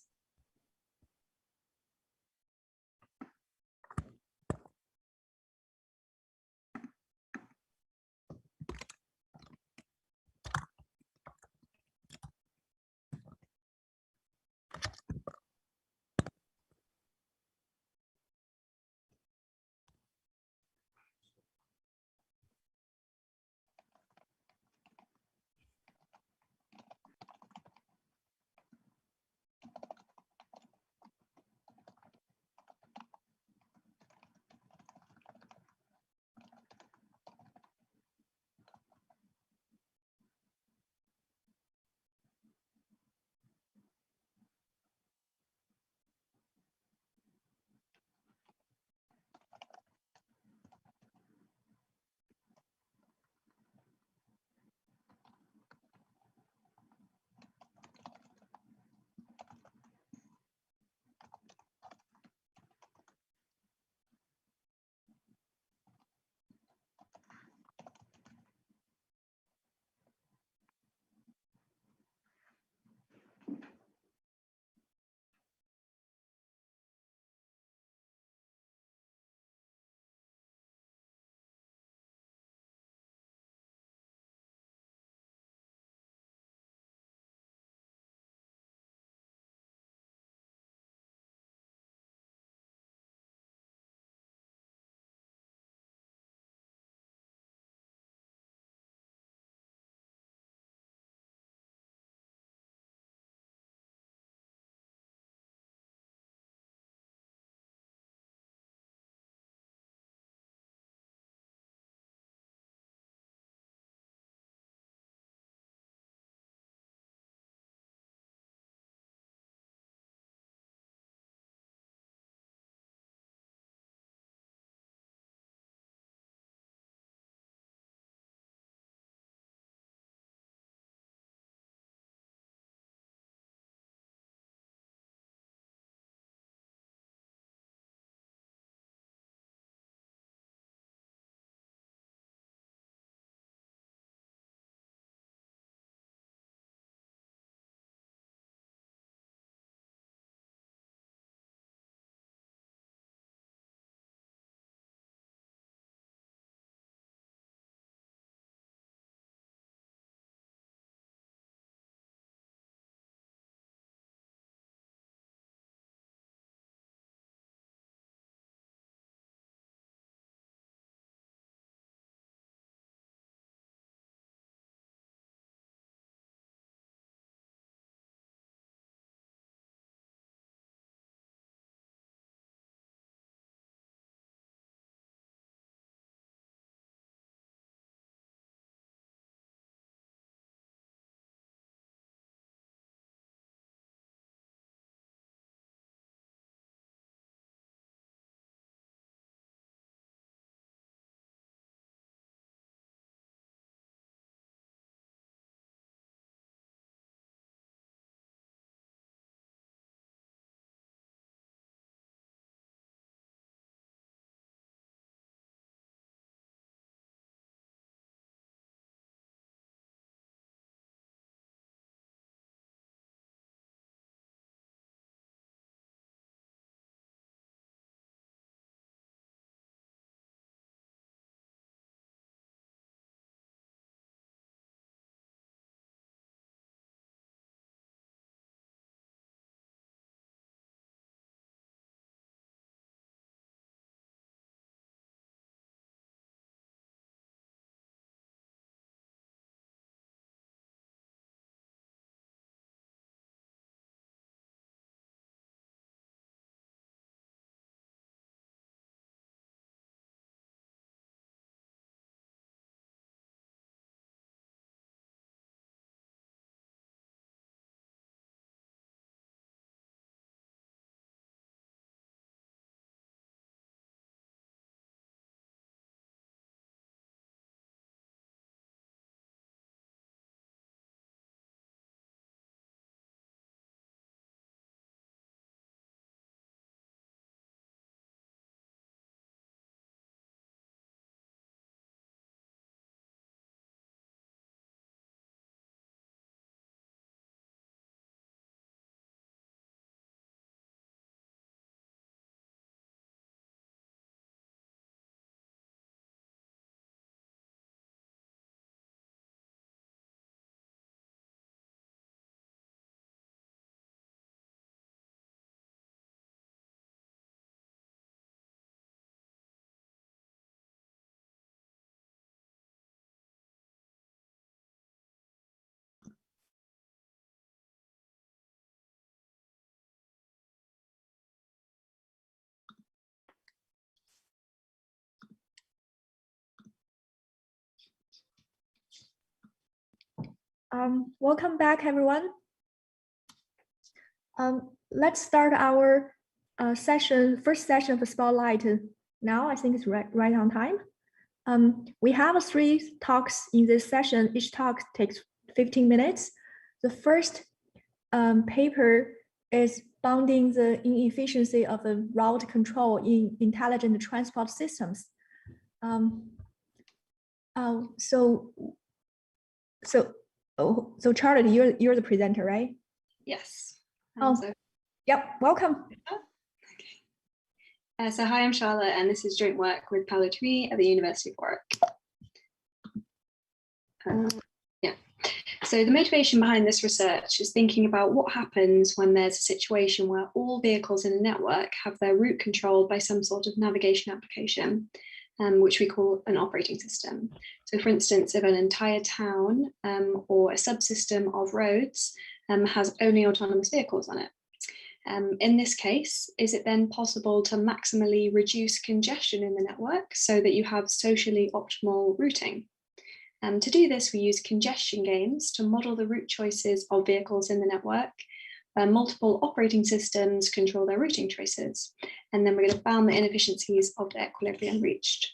Welcome back, everyone. Let's start our first session of Spotlight now. I think it's right on time. We have 3 talks in this session. Each talk takes 15 minutes. The first paper is bounding the inefficiency of the route control in intelligent transport systems. So Charlotte, you're the presenter, right? Yes. Yep. Welcome. Okay. So hi, I'm Charlotte, and this is joint work with Paolo Tui at the University of Warwick. So the motivation behind this research is thinking about what happens when there's a situation where all vehicles in a network have their route controlled by some sort of navigation application, which we call an operating system. So for instance, if an entire town or a subsystem of roads has only autonomous vehicles on it. In this case, is it then possible to maximally reduce congestion in the network so that you have socially optimal routing? To do this, we use congestion games to model the route choices of vehicles in the network, where multiple operating systems control their routing choices. And then we're going to bound the inefficiencies of the equilibrium reached.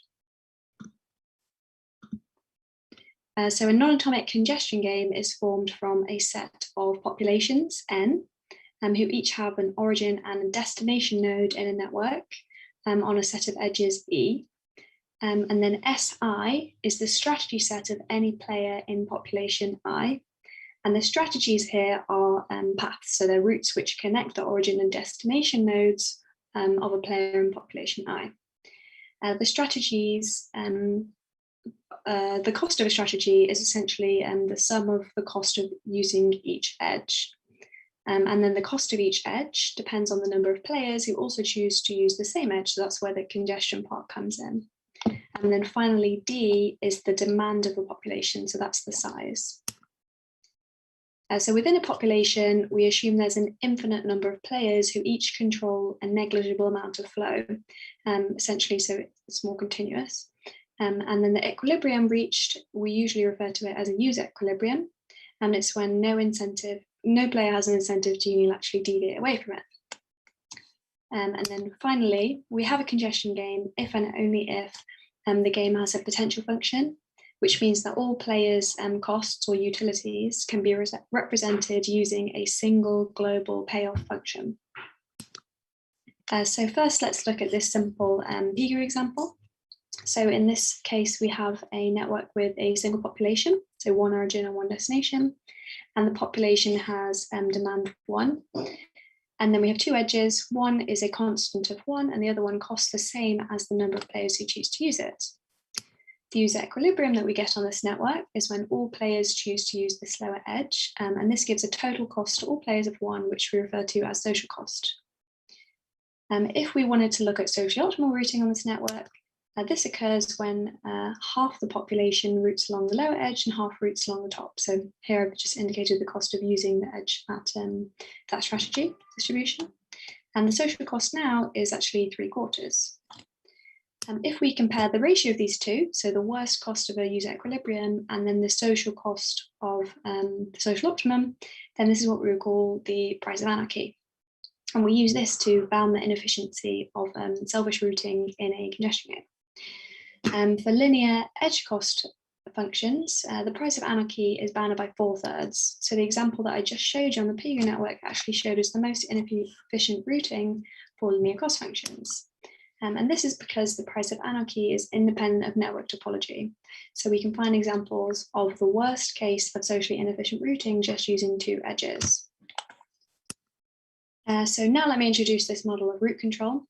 So a non-atomic congestion game is formed from a set of populations, N, who each have an origin and a destination node in a network on a set of edges, E. And then SI is the strategy set of any player in population I. And the strategies here are paths, so they're routes which connect the origin and destination nodes of a player in population I. The strategies, the cost of a strategy is essentially the sum of the cost of using each edge. And then the cost of each edge depends on the number of players who also choose to use the same edge. So that's where the congestion part comes in. And then finally, D is the demand of the population. So that's the size. So within a population, we assume there's an infinite number of players who each control a negligible amount of flow, essentially, so it's more continuous. And then the equilibrium reached, we usually refer to it as a user equilibrium. And it's when no player has an incentive to unilaterally deviate away from it. And then finally, we have a congestion game if and only if the game has a potential function, which means that all players' costs or utilities can be represented using a single global payoff function. So first, let's look at this simple Giga example. So in this case, we have a network with a single population, so one origin and one destination, and the population has demand 1. And then we have 2 edges. One is a constant of 1, and the other one costs the same as the number of players who choose to use it. The user equilibrium that we get on this network is when all players choose to use this lower edge, and this gives a total cost to all players of 1, which we refer to as social cost. If we wanted to look at socially optimal routing on this network, this occurs when half the population routes along the lower edge and half routes along the top. So here I've just indicated the cost of using the edge at that strategy distribution. And the social cost now is actually 3/4. If we compare the ratio of these two, so the worst cost of a user equilibrium and then the social cost of the social optimum, then this is what we would call the price of anarchy. And we use this to bound the inefficiency of selfish routing in a congestion game. For linear edge cost functions, the price of anarchy is bounded by 4/3. So the example that I just showed you on the Pigo network actually showed us the most inefficient routing for linear cost functions. And this is because the price of anarchy is independent of network topology. So we can find examples of the worst case of socially inefficient routing just using 2 edges. So now let me introduce this model of route control.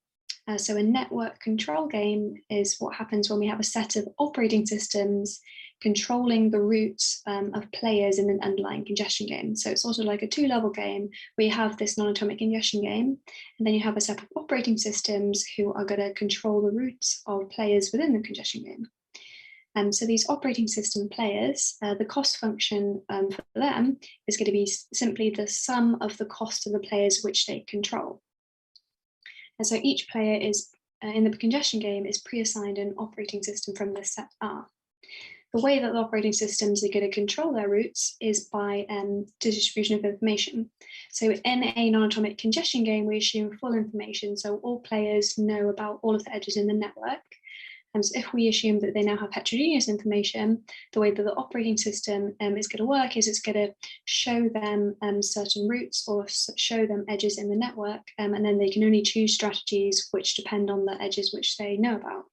So a network control game is what happens when we have a set of operating systems controlling the routes of players in an underlying congestion game. So it's sort of like a 2-level game where you have this non-atomic congestion game, and then you have a set of operating systems who are going to control the routes of players within the congestion game. So these operating system players, the cost function for them is going to be simply the sum of the cost of the players which they control. And so each player is in the congestion game is pre-assigned an operating system from this set R. the way that the operating systems are going to control their routes is by the distribution of information. So in a non-atomic congestion game, we assume full information. So all players know about all of the edges in the network. And so if we assume that they now have heterogeneous information, the way that the operating system is going to work is it's going to show them certain routes or show them edges in the network, and then they can only choose strategies which depend on the edges which they know about.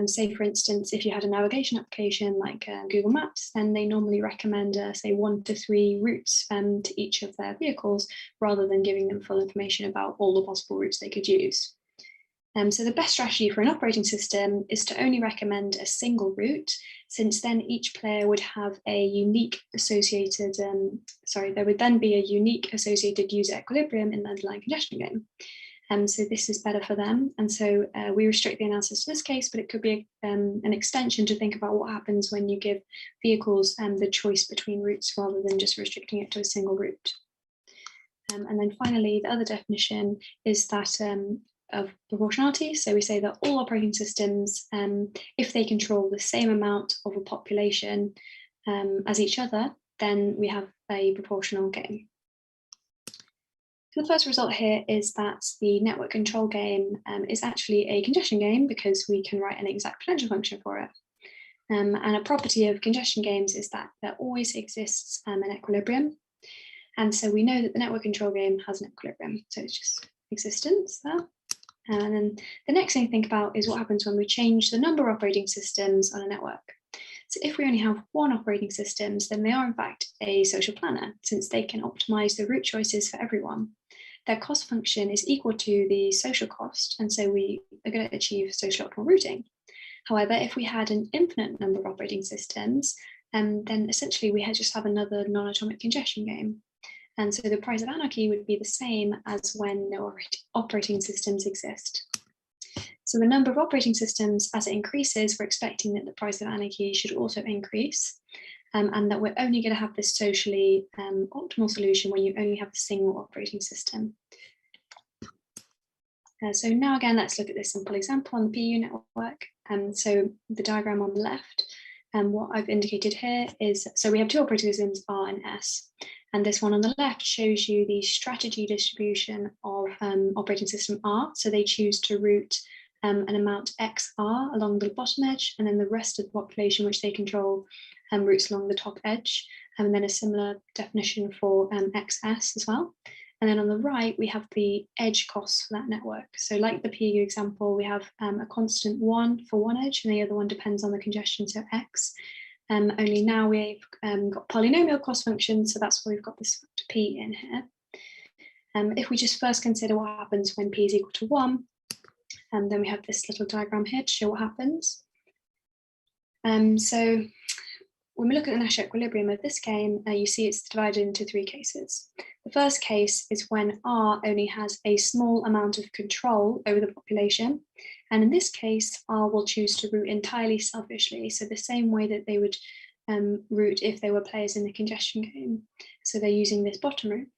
Say, for instance, if you had a navigation application like Google Maps, then they normally recommend, say, 1 to 3 routes to each of their vehicles, rather than giving them full information about all the possible routes they could use. So the best strategy for an operating system is to only recommend a single route, since then each player would have a unique associated, there would then be a unique associated user equilibrium in the underlying congestion game. So this is better for them. And so we restrict the analysis to this case, but it could be an extension to think about what happens when you give vehicles the choice between routes rather than just restricting it to a single route. And then finally, the other definition is that of proportionality. So we say that all operating systems, if they control the same amount of a population as each other, then we have a proportional game. The first result here is that the network control game is actually a congestion game because we can write an exact potential function for it. And a property of congestion games is that there always exists an equilibrium. And so we know that the network control game has an equilibrium. So it's just existence there. And then the next thing to think about is what happens when we change the number of operating systems on a network. So if we only have one operating system, then they are in fact a social planner, since they can optimize the route choices for everyone. Their cost function is equal to the social cost, and so we are going to achieve social optimal routing. However, if we had an infinite number of operating systems, then essentially we just have another non-atomic congestion game. And so the price of anarchy would be the same as when no operating systems exist. So the number of operating systems, as it increases, we're expecting that the price of anarchy should also increase, and that we're only going to have this socially optimal solution when you only have a single operating system. So now again, let's look at this simple example on the PU network. So the diagram on the left, what I've indicated here is, so we have 2 operating systems, R and S. And this one on the left shows you the strategy distribution of operating system R. So they choose to route an amount XR along the bottom edge, and then the rest of the population which they control routes along the top edge. And then a similar definition for XS as well. And then on the right, we have the edge costs for that network. So like the PU example, we have a constant 1 for one edge, and the other one depends on the congestion, so X. Only now we've got polynomial cost functions, so that's why we've got this factor P in here. If we just first consider what happens when P is equal to 1, and then we have this little diagram here to show what happens. So when we look at the Nash equilibrium of this game, you see it's divided into 3 cases. The first case is when R only has a small amount of control over the population. And in this case, R will choose to route entirely selfishly. So the same way that they would route if they were players in the congestion game. So they're using this bottom route.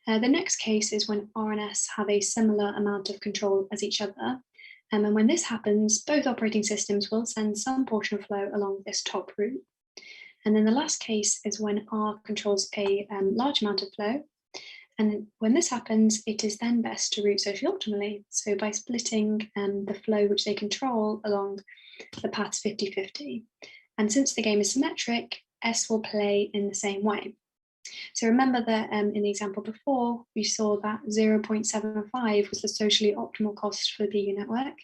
The next case is when R and S have a similar amount of control as each other. And when this happens, both operating systems will send some portion of flow along this top route. And then the last case is when R controls a large amount of flow. And when this happens, it is then best to route socially optimally. So by splitting the flow which they control along the paths 50-50. And since the game is symmetric, S will play in the same way. So remember that in the example before, we saw that 0.75 was the socially optimal cost for the PU network.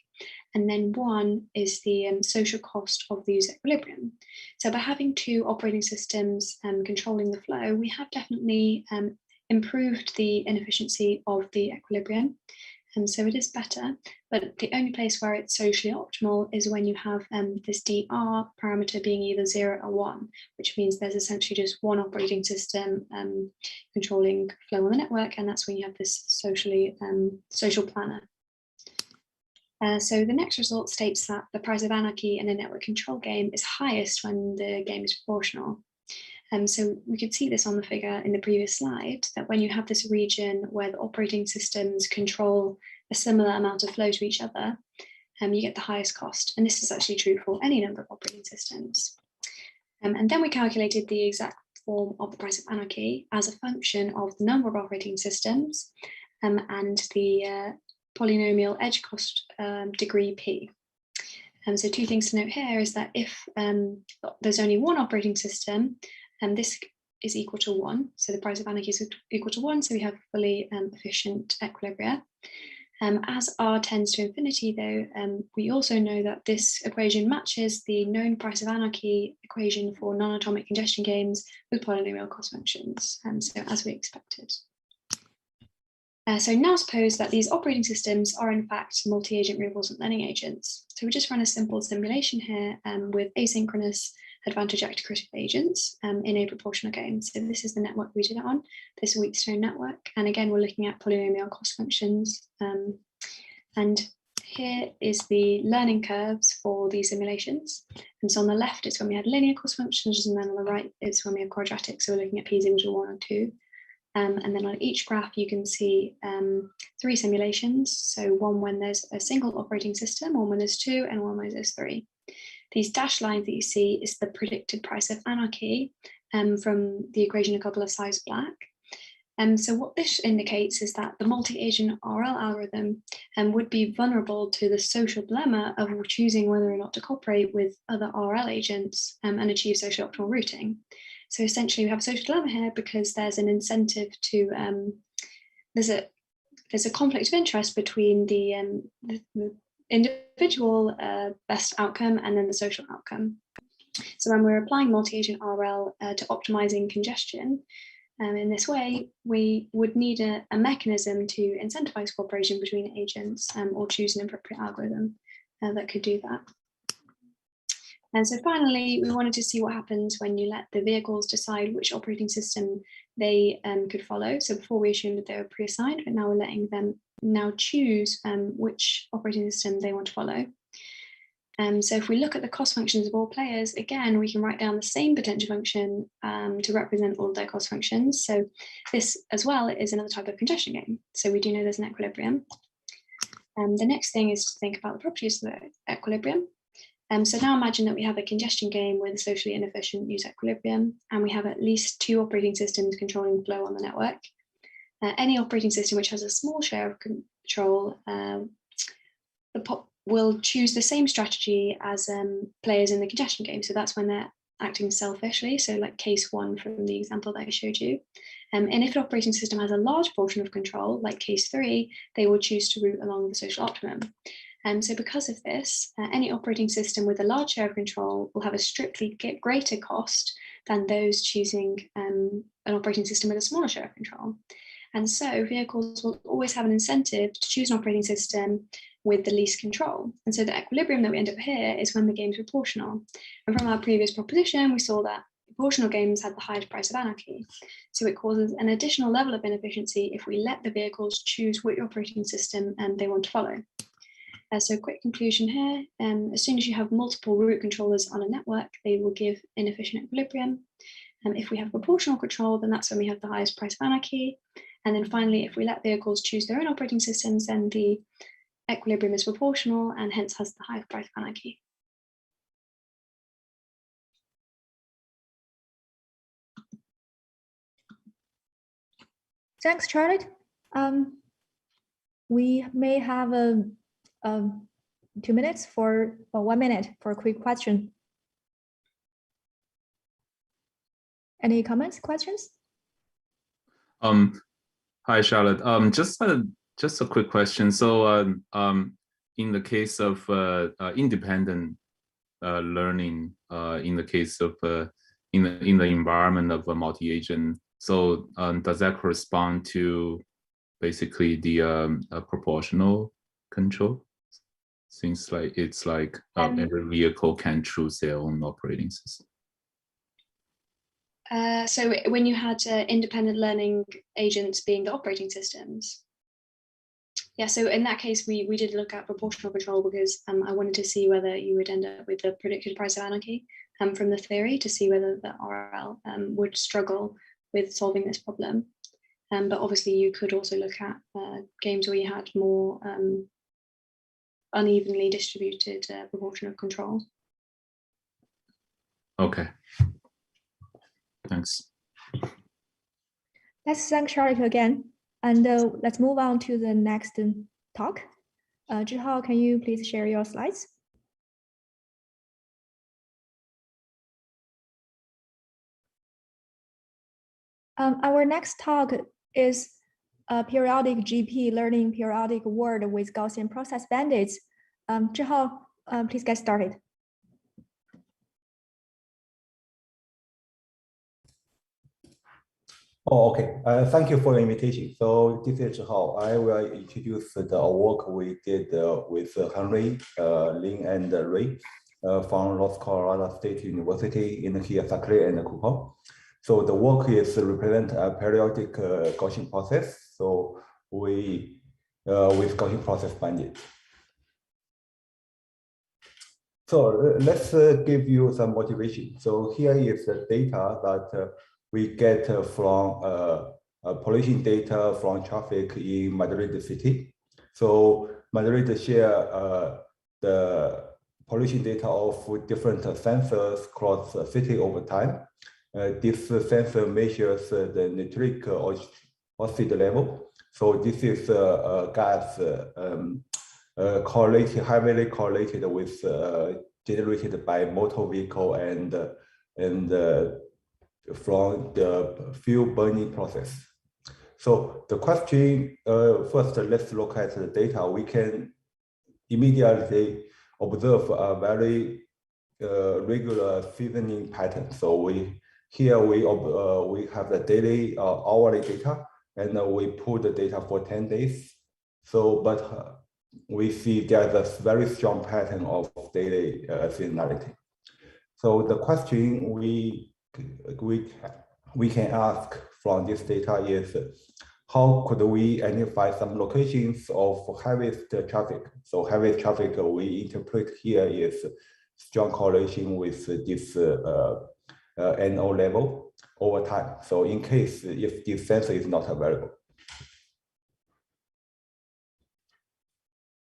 And then 1 is the social cost of the user equilibrium. So by having 2 operating systems controlling the flow, we have definitely improved the inefficiency of the equilibrium. And so it is better, but the only place where it's socially optimal is when you have this dr parameter being either 0 or 1, which means there's essentially just one operating system controlling flow on the network, and that's when you have this social planner. So the next result states that the price of anarchy in a network control game is highest when the game is proportional. So we could see this on the figure in the previous slide, that when you have this region where the operating systems control a similar amount of flow to each other, you get the highest cost. And this is actually true for any number of operating systems. And then we calculated the exact form of the price of anarchy as a function of the number of operating systems and the polynomial edge cost degree P. So 2 things to note here is that if there's only one operating system, this is equal to 1. So the price of anarchy is equal to 1. So we have fully efficient equilibria. As R tends to infinity, though, we also know that this equation matches the known price of anarchy equation for non-atomic congestion games with polynomial cost functions. So as we expected. So now suppose that these operating systems are in fact multi-agent reinforcement learning agents. So we just run a simple simulation here with asynchronous advantage actor-critic agents in a proportional game. So this is the network we did it on, this Wheatstone network. And again, we're looking at polynomial cost functions. And here is the learning curves for these simulations. And so on the left, it's when we had linear cost functions, and then on the right, it's when we have quadratic. So we're looking at P is equal to 1 or 2. And then on each graph, you can see 3 simulations. So one when there's a single operating system, one when there's 2, and one when there's 3. These dashed lines that you see is the predicted price of anarchy from the equation a couple of size black. So what this indicates is that the multi-agent RL algorithm would be vulnerable to the social dilemma of choosing whether or not to cooperate with other RL agents and achieve social optimal routing. So essentially, we have a social dilemma here because there's an incentive to there's a conflict of interest between the individual best outcome and then the social outcome. So when we're applying multi-agent RL to optimizing congestion, in this way, we would need a mechanism to incentivize cooperation between agents or choose an appropriate algorithm that could do that. And so finally, we wanted to see what happens when you let the vehicles decide which operating system they could follow. So before we assumed that they were pre-assigned, but now we're letting them now choose which operating system they want to follow. So if we look at the cost functions of all players, again, we can write down the same potential function to represent all of their cost functions. So this as well is another type of congestion game. So we do know there's an equilibrium. The next thing is to think about the properties of the equilibrium. So now imagine that we have a congestion game with a socially inefficient use equilibrium, and we have at least 2 operating systems controlling flow on the network. Any operating system which has a small share of control will choose the same strategy as players in the congestion game. So that's when they're acting selfishly. So like case 1 from the example that I showed you. And if an operating system has a large portion of control, like case 3, they will choose to route along the social optimum. So because of this, any operating system with a large share of control will have a strictly greater cost than those choosing an operating system with a smaller share of control. And so vehicles will always have an incentive to choose an operating system with the least control. And so the equilibrium that we end up here is when the game's proportional. And from our previous proposition, we saw that proportional games had the highest price of anarchy. So it causes an additional level of inefficiency if we let the vehicles choose which operating system they want to follow. So quick conclusion here, as soon as you have multiple route controllers on a network, they will give inefficient equilibrium. If we have proportional control, then that's when we have the highest price of anarchy. And then finally, if we let vehicles choose their own operating systems, then the equilibrium is proportional and hence has the highest price of anarchy. Thanks, Charlotte. We may have 2 minutes for 1 minute for a quick question. Any comments, questions? Hi, Charlotte. Just a quick question. So in the case of independent learning, in the case of in the environment of a multi-agent, so does that correspond to basically the proportional control? Seems like it's like every vehicle can choose their own operating system. So when you had independent learning agents being the operating systems. Yeah, so in that case, we did look at proportional control because I wanted to see whether you would end up with the predicted price of anarchy from the theory to see whether the RL would struggle with solving this problem. But obviously you could also look at games where you had more unevenly distributed proportion of control. Okay. Thanks. Let's thank Charlotte again. And let's move on to the next talk. Zhihao, can you please share your slides? Our next talk is periodic GP learning periodic world with Gaussian process bandits. Zhihao, please get started. Oh, okay. Thank you for the invitation. So this is how I will introduce the work we did with Henry, Lin, and Ray from North Carolina State University in here, Saclay and Coupon. So the work is represent a periodic Gaussian process. So we with Gaussian process bandit. So let's give you some motivation. So here is the data that we get from pollution data from traffic in Madrid city. So Madrid share the pollution data of different sensors across the city over time. This sensor measures the nitric oxide level. So this is a gas correlated, heavily correlated with generated by motor vehicle and from the fuel burning process. So the question, first, let's look at the data. We can immediately observe a very regular seasoning pattern. So we have the daily, hourly data, and we pull the data for 10 days. So, but we see there's a very strong pattern of daily seasonality. So the question we can ask from this data is, how could we identify some locations of heaviest traffic? So heaviest traffic we interpret here is strong correlation with this NO level over time. So in case if this sensor is not available.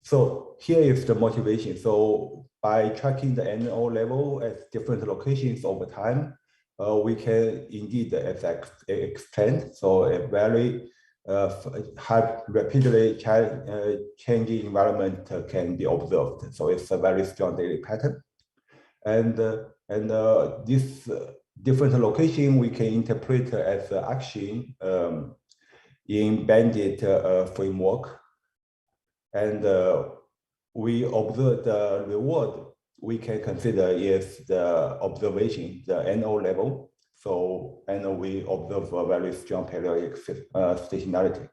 So here is the motivation. So by tracking the NO level at different locations over time, we can indeed extend. So a very rapidly changing environment can be observed. So it's a very strong daily pattern. And this different location we can interpret as action in bandit framework. And we observe the reward we can consider is the observation, the NO level. So, and we observe a very strong periodic stationarity.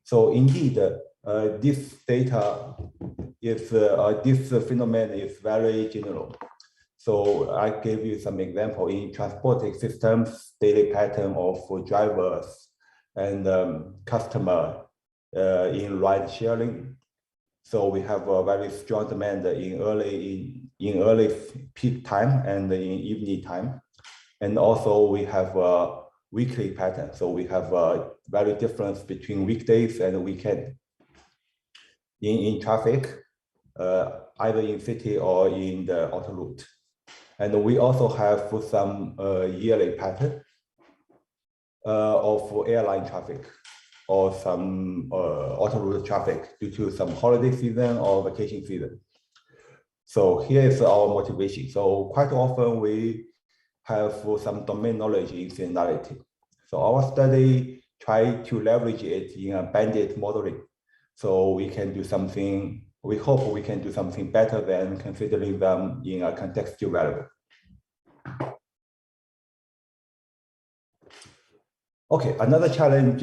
So indeed, this data is, this phenomenon is very general. So I gave you some example in transporting systems, daily pattern of drivers and customer in ride sharing. So we have a very strong demand in early peak time and in evening time. And also we have a weekly pattern. So we have a very difference between weekdays and weekend in traffic, either in city or in the auto route. And we also have some yearly pattern of airline traffic or some auto route traffic due to some holiday season or vacation season. So here is our motivation. So quite often we have some domain knowledge in seasonality. So our study try to leverage it in a bandit modeling. So we can do something, we hope we can do something better than considering them in a contextual variable. Okay, another challenge,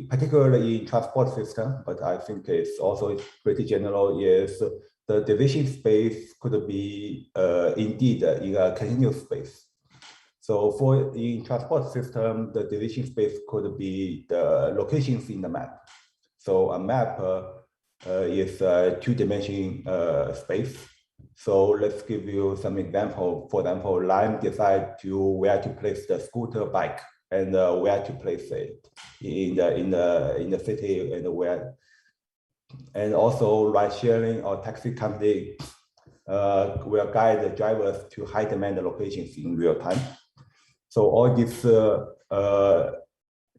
particularly in transport system, but I think it's also pretty general, is the division space could be indeed in a continuous space. So for in transport system, the division space could be the locations in the map. So a map is a two-dimensional space. So let's give you some example. For example, Lime decide to where to place the scooter bike and where to place it in the city and where, and also ride sharing or taxi company will guide the drivers to high demand locations in real time. So all this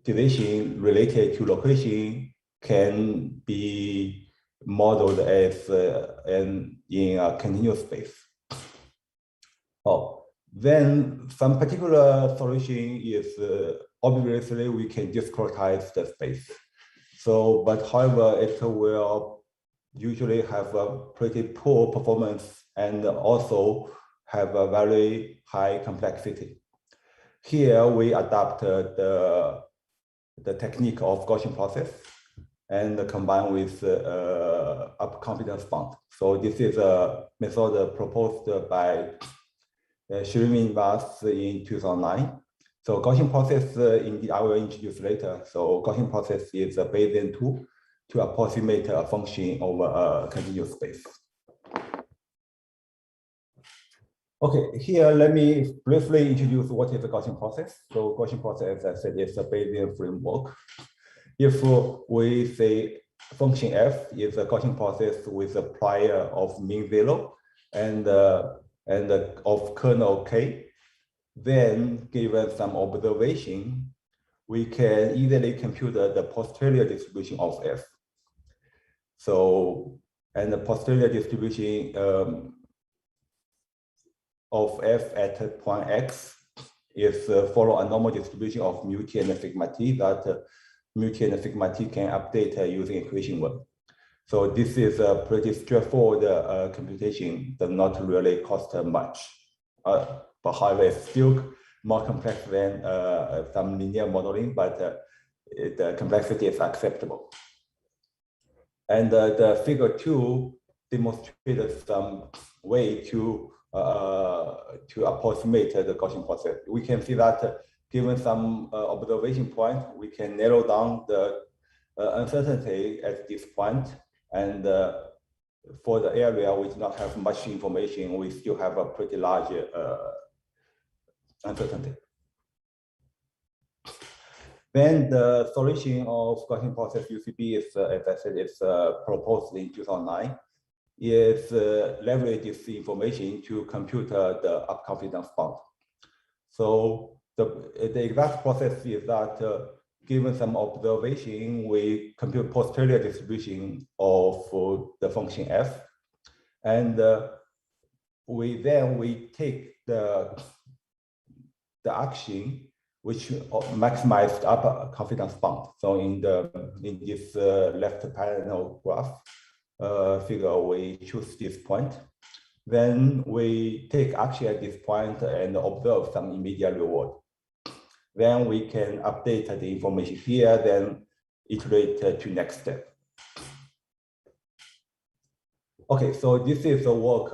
decision related to location can be modeled as in a continuous space. Oh, then some particular solution is obviously we can discretize the space. So, but however, it will usually have a pretty poor performance and also have a very high complexity. Here we adapt the technique of Gaussian process and combine with up confidence bound. So this is a method proposed by Shrimin Vas in 2009. So Gaussian process, I will introduce later. So Gaussian process is a Bayesian tool to approximate a function over a continuous space. Okay, here let me briefly introduce what is a Gaussian process. So Gaussian process, as I said, is a Bayesian framework. If we say function f is a Gaussian process with a prior of mean 0 and of kernel k, then given some observation, we can easily compute the posterior distribution of f. So, and the posterior distribution of f at point x is follow a normal distribution of mu t and sigma t that mu t and sigma t can update using equation 1. So this is a pretty straightforward computation, does not really cost much. But however, it's still more complex than some linear modeling, but the complexity is acceptable. And the figure 2 demonstrated some way to approximate the Gaussian process. We can see that given some observation point, we can narrow down the uncertainty at this point. And for the area we do not have much information, we still have a pretty large uncertainty. Then the solution of Gaussian process UCB is, as I said, is proposed in 2009. Is leverage this information to compute the up confidence bound. So the exact process is that given some observation, we compute posterior distribution of the function f, and we take the action which maximized up confidence bound. So in this left panel graph figure, we choose this point. Then we take action at this point and observe some immediate reward. Then we can update the information here, then iterate to next step. Okay, so this is the work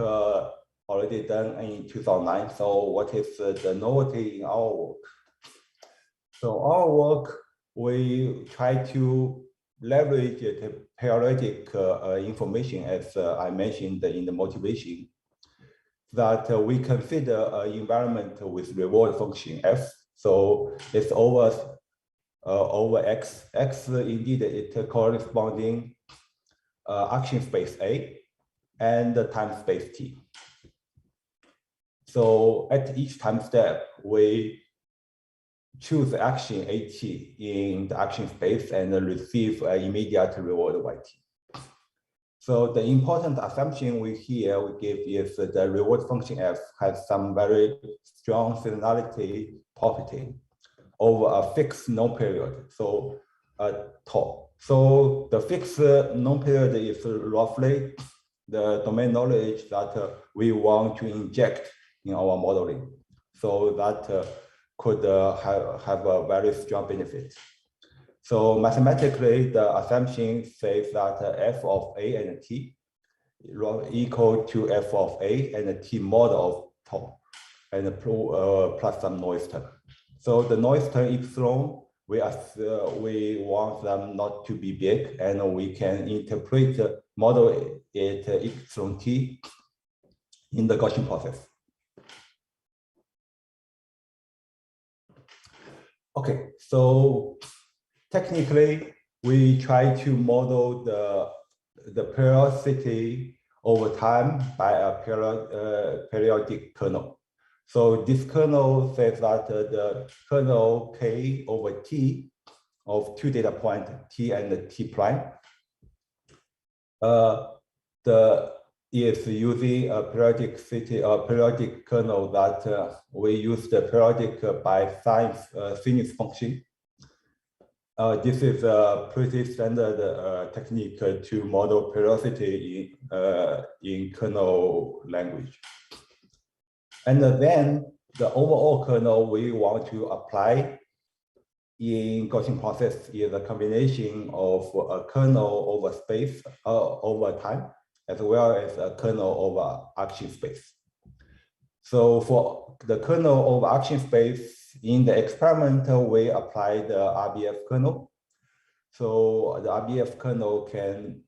already done in 2009. So what is the novelty in our work? So our work, we try to leverage the periodic information, as I mentioned in the motivation, that we consider an environment with reward function f. So it's over x. X indeed it corresponding action space A and the time space t. So at each time step, we choose action AT in the action space and receive an immediate reward YT. So the important assumption we give is that the reward function f has some very strong seasonality property over a fixed known period. So tau. So the fixed known period is roughly the domain knowledge that we want to inject in our modeling. So that could have a very strong benefit. So mathematically, the assumption says that f of a and t equal to f of a and t mod of tau and plus some noise term. So the noise term epsilon, we want them not to be big, and we can model it epsilon t in the Gaussian process. Okay, so technically, we try to model the periodicity over time by a periodic kernel. So this kernel says that the kernel k over t of two data points t and t prime is using a periodic kernel that we use the periodic by sinus function. This is a pretty standard technique to model periodicity in kernel language. And then the overall kernel we want to apply in Gaussian process is a combination of a kernel over space over time, as well as a kernel over action space. So for the kernel over action space, in the experiment, we apply the RBF kernel. So the RBF kernel can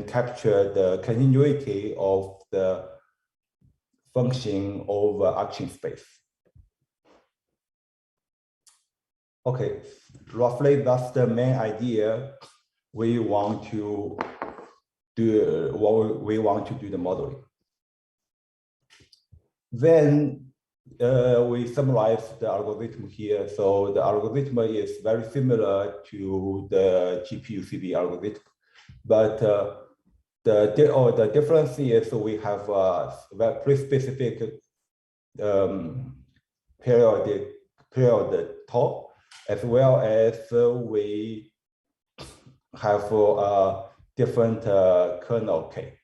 capture the continuity of the function over action space. Okay, roughly that's the main idea we want to do. We want to do the modeling. Then we summarize the algorithm here. So the algorithm is very similar to the GPU-CB algorithm, but the difference is we have a very specific period top, as well as we have a different kernel k.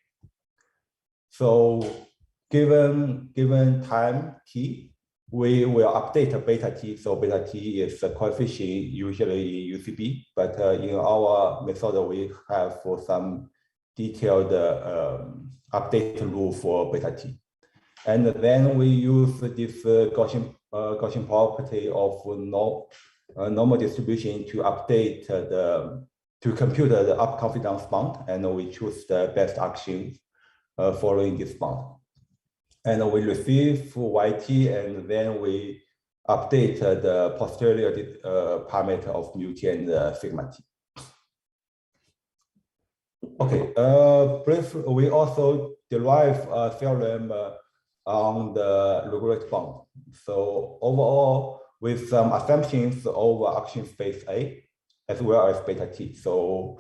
So given time t, we will update beta t. So beta t is a coefficient usually in UCB, but in our method we have some detailed update rule for beta t. And then we use this Gaussian property of normal distribution to update to compute the up confidence bound, and we choose the best action following this bound. And we receive YT, and then we update the posterior parameter of mu t and sigma t. Okay, briefly, we also derive a theorem on the logarithm bound. So overall, with some assumptions over action space A, as well as beta t. So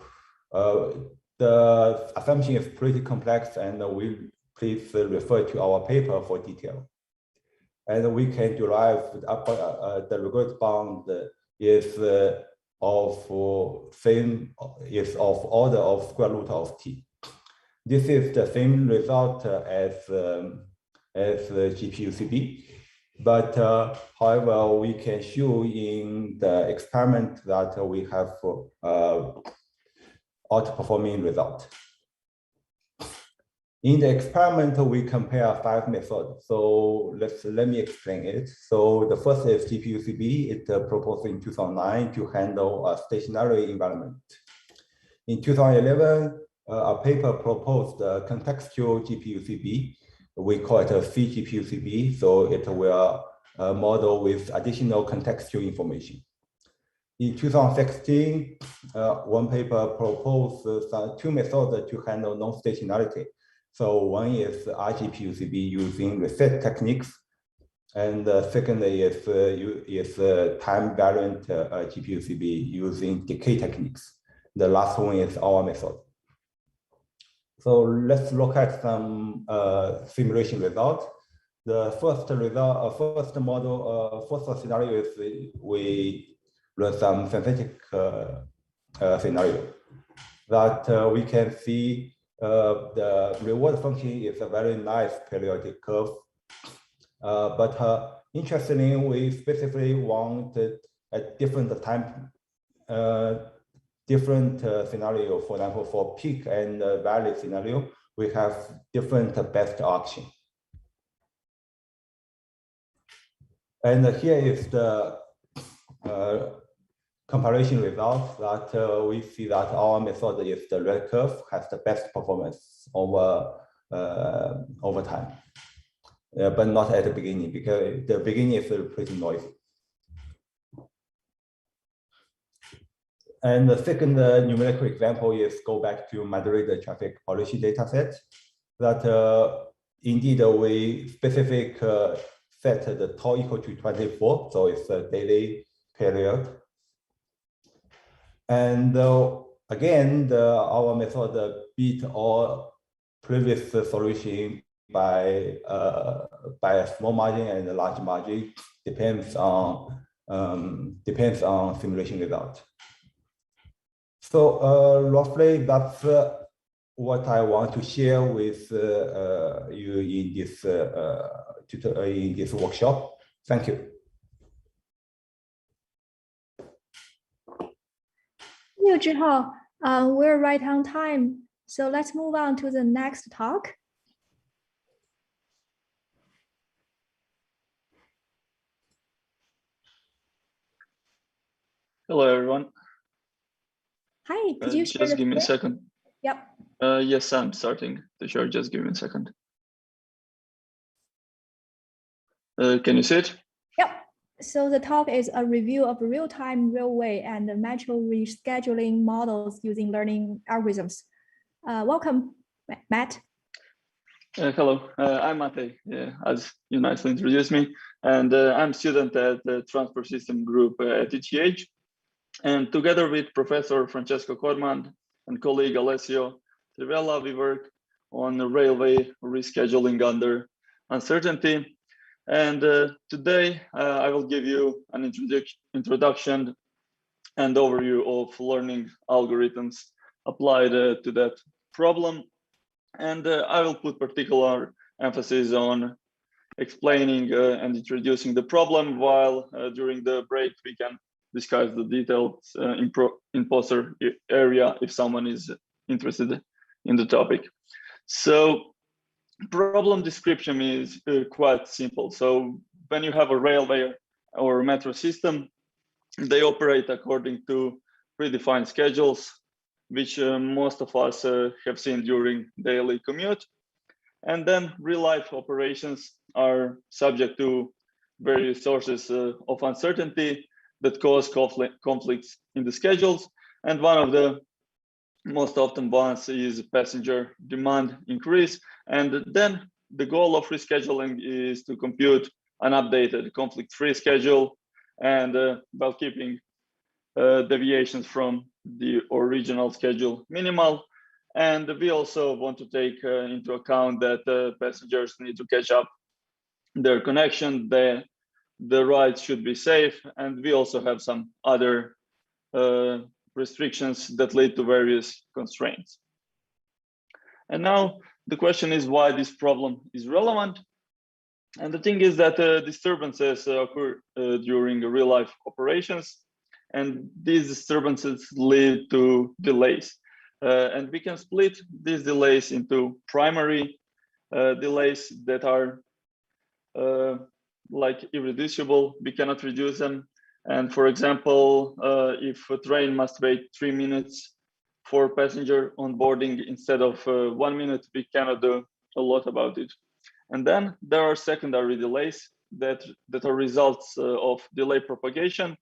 the assumption is pretty complex, and we please refer to our paper for detail. And we can derive the logarithm bound is of order of square root of t. This is the same result as GPU-CB, but however, we can show in the experiment that we have outperforming result. In the experiment, we compare 5 methods. So let me explain it. So the first is GPU-CB. It proposed in 2009 to handle a stationary environment. In 2011, a paper proposed a contextual GPU-CB. We call it a CGPU-CB. So it will model with additional contextual information. In 2016, one paper proposed 2 methods to handle non-stationarity. So one is RGPU-CB using reset techniques, and the second is time variant GPU-CB using decay techniques. The last one is our method. So let's look at some simulation results. The first scenario is we run some synthetic scenario that we can see the reward function is a very nice periodic curve. But interestingly, we specifically wanted a different time, different scenario. For example, for peak and valley scenario, we have different best action. And here is the comparison result that we see that our method is the red curve has the best performance over time, but not at the beginning, because the beginning is pretty noisy. And the second numerical example is go back to Madrid traffic policy data set that indeed we specific set the tau equal to 24, so it's a daily period. And again, our method beat all previous solution by a small margin and a large margin, depends on simulation result. So roughly that's what I want to share with you in this workshop. Thank you. Thank you, Zhihao. We're right on time, so let's move on to the next talk. Hello, everyone. Hi, could you share just give me a screen? second. Yep. Yes, I'm starting to share. Just give me a second. Can you see it? Yep. So the talk is a review of real-time railway and metro rescheduling models using learning algorithms. Welcome, Matt. Hello, I'm Mate, as you nicely introduced me, and I'm a student at the Transport System Group at ETH. And together with Professor Francesco Corman and colleague Alessio Trivella, we work on railway rescheduling under uncertainty. And today I will give you an introduction and overview of learning algorithms applied to that problem. And I will put particular emphasis on explaining and introducing the problem, while during the break we can discuss the details in poster area if someone is interested in the topic. So problem description is quite simple. So when you have a railway or metro system, they operate according to predefined schedules, which most of us have seen during daily commute. And then real-life operations are subject to various sources of uncertainty that cause conflicts in the schedules. And one of the most often ones is passenger demand increase. And then the goal of rescheduling is to compute an updated conflict-free schedule, and while keeping deviations from the original schedule minimal. And we also want to take into account that passengers need to catch up their connection, the rides should be safe, and we also have some other restrictions that lead to various constraints. And now the question is why this problem is relevant. And the thing is that disturbances occur during real-life operations, and these disturbances lead to delays. And we can split these delays into primary delays that are like irreducible, we cannot reduce them. And for example, if a train must wait 3 minutes for passenger onboarding instead of 1 minute, we cannot do a lot about it. And then there are secondary delays that are results of delay propagation,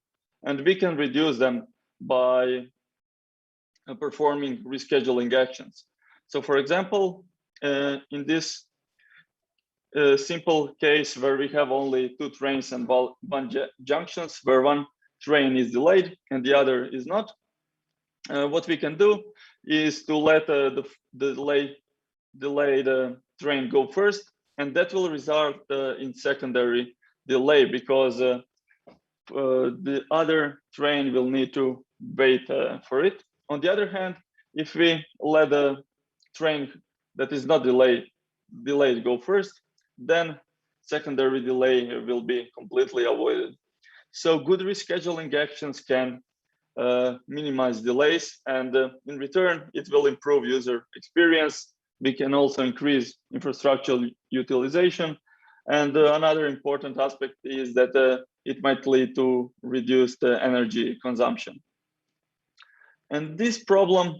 and we can reduce them by performing rescheduling actions. So for example, in this simple case where we have only 2 trains and 1 junctions, where 1 train is delayed and the other is not, what we can do is to let the delayed train go first, and that will result in secondary delay, because the other train will need to wait for it. On the other hand, if we let the train that is not delayed go first, then secondary delay will be completely avoided. So good rescheduling actions can minimize delays, and in return, it will improve user experience. We can also increase infrastructure utilization. And another important aspect is that it might lead to reduced energy consumption. And this problem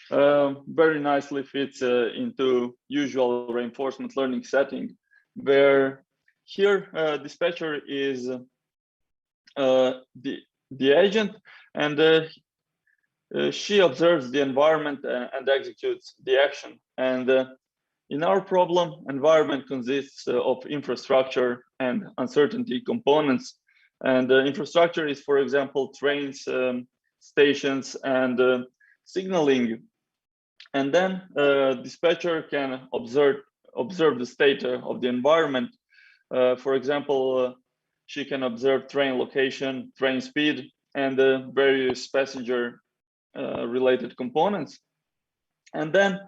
very nicely fits into usual reinforcement learning setting, where here dispatcher is the agent, and she observes the environment and executes the action. And in our problem, environment consists of infrastructure and uncertainty components. And infrastructure is, for example, trains, stations, and signaling. And then dispatcher can observe the state of the environment. For example, she can observe train location, train speed, and various passenger related components. And then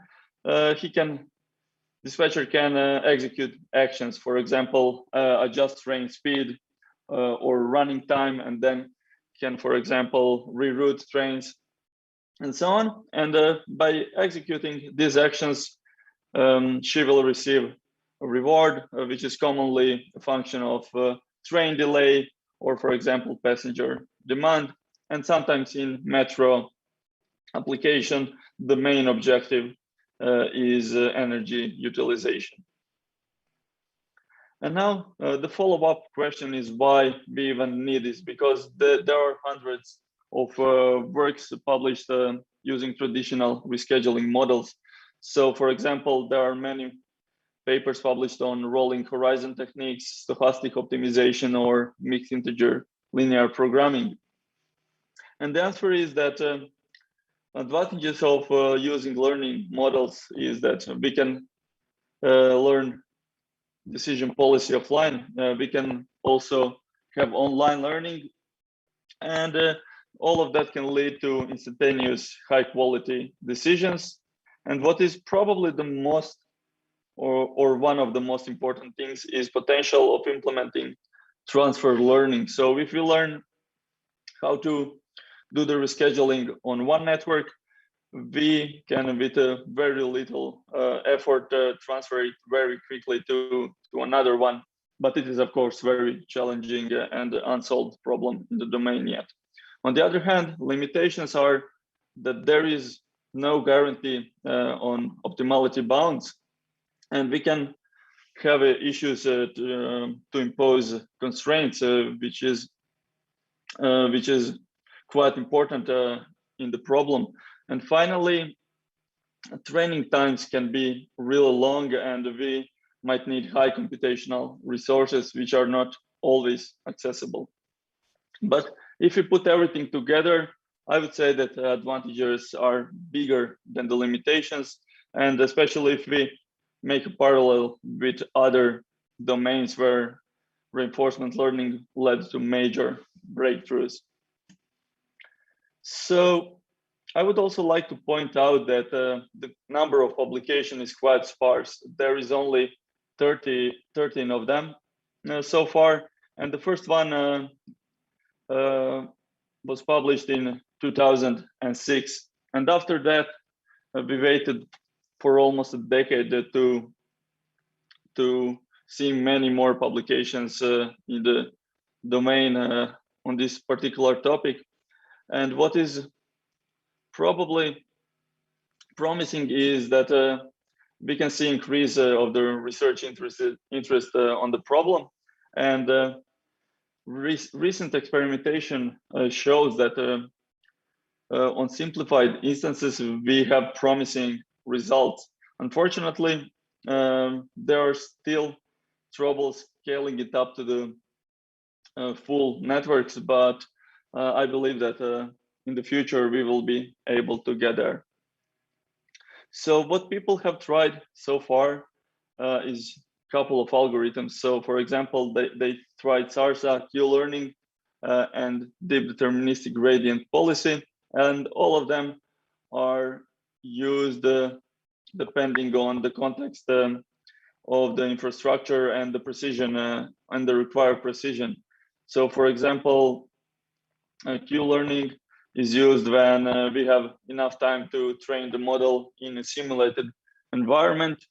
dispatcher can execute actions, for example, adjust train speed or running time, and then can, for example, reroute trains and so on. And by executing these actions, she will receive a reward, which is commonly a function of train delay or, for example, passenger demand. And sometimes in metro application, the main objective is energy utilization. And now the follow-up question is why we even need this, because there are hundreds of works published using traditional rescheduling models. So, for example, there are many papers published on rolling horizon techniques, stochastic optimization, or mixed integer linear programming. And the answer is that advantages of using learning models is that we can learn decision policy offline. We can also have online learning, and all of that can lead to instantaneous high quality decisions. And what is probably the most or one of the most important things is potential of implementing transfer learning. So if we learn how to do the rescheduling on one network, we can, with very little effort, transfer it very quickly to another one. But it is, of course, very challenging and unsolved problem in the domain yet. On the other hand, limitations are that there is no guarantee on optimality bounds, and we can have issues to impose constraints, which is quite important in the problem. And finally, training times can be really long, and we might need high computational resources, which are not always accessible. But if we put everything together, I would say that the advantages are bigger than the limitations, and especially if we make a parallel with other domains where reinforcement learning led to major breakthroughs. So I would also like to point out that the number of publications is quite sparse. There is only 13 of them so far, and the first one was published in 2006. And after that, we waited for almost a decade to see many more publications in the domain on this particular topic. And what is probably promising is that we can see increase of the research interest on the problem. And recent experimentation shows that on simplified instances, we have promising results. Unfortunately, there are still troubles scaling it up to the full networks, but I believe that in the future, we will be able to get there. So what people have tried so far is a couple of algorithms. So for example, they tried SARSA, Q-learning, and deep deterministic gradient policy, and all of them are used depending on the context of the infrastructure and the precision and the required precision. So for example, Q-learning is used when we have enough time to train the model in a simulated environment,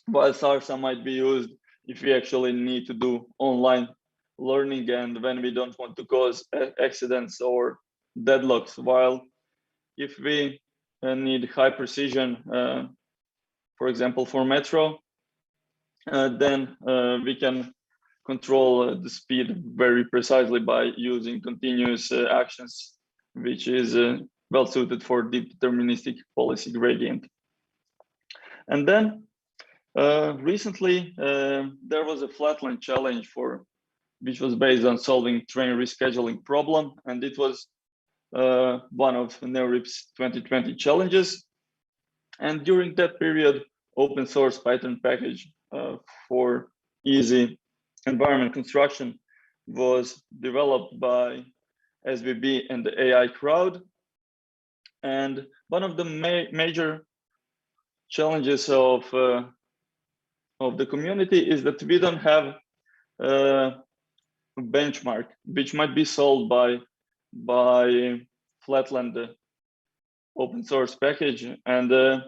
while SARSA might be used if we actually need to do online learning and when we don't want to cause accidents or deadlocks. While if we need high precision, for example, for metro, then we can control the speed very precisely by using continuous actions, which is well suited for deep deterministic policy gradient. And then recently, there was a flatland challenge which was based on solving train rescheduling problem, and it was one of NeoRIP's 2020 challenges. And during that period, open source Python package for easy environment construction was developed by SBB and the AI crowd. And one of the major challenges of the community is that we don't have a benchmark which might be solved by Flatland open source package. And the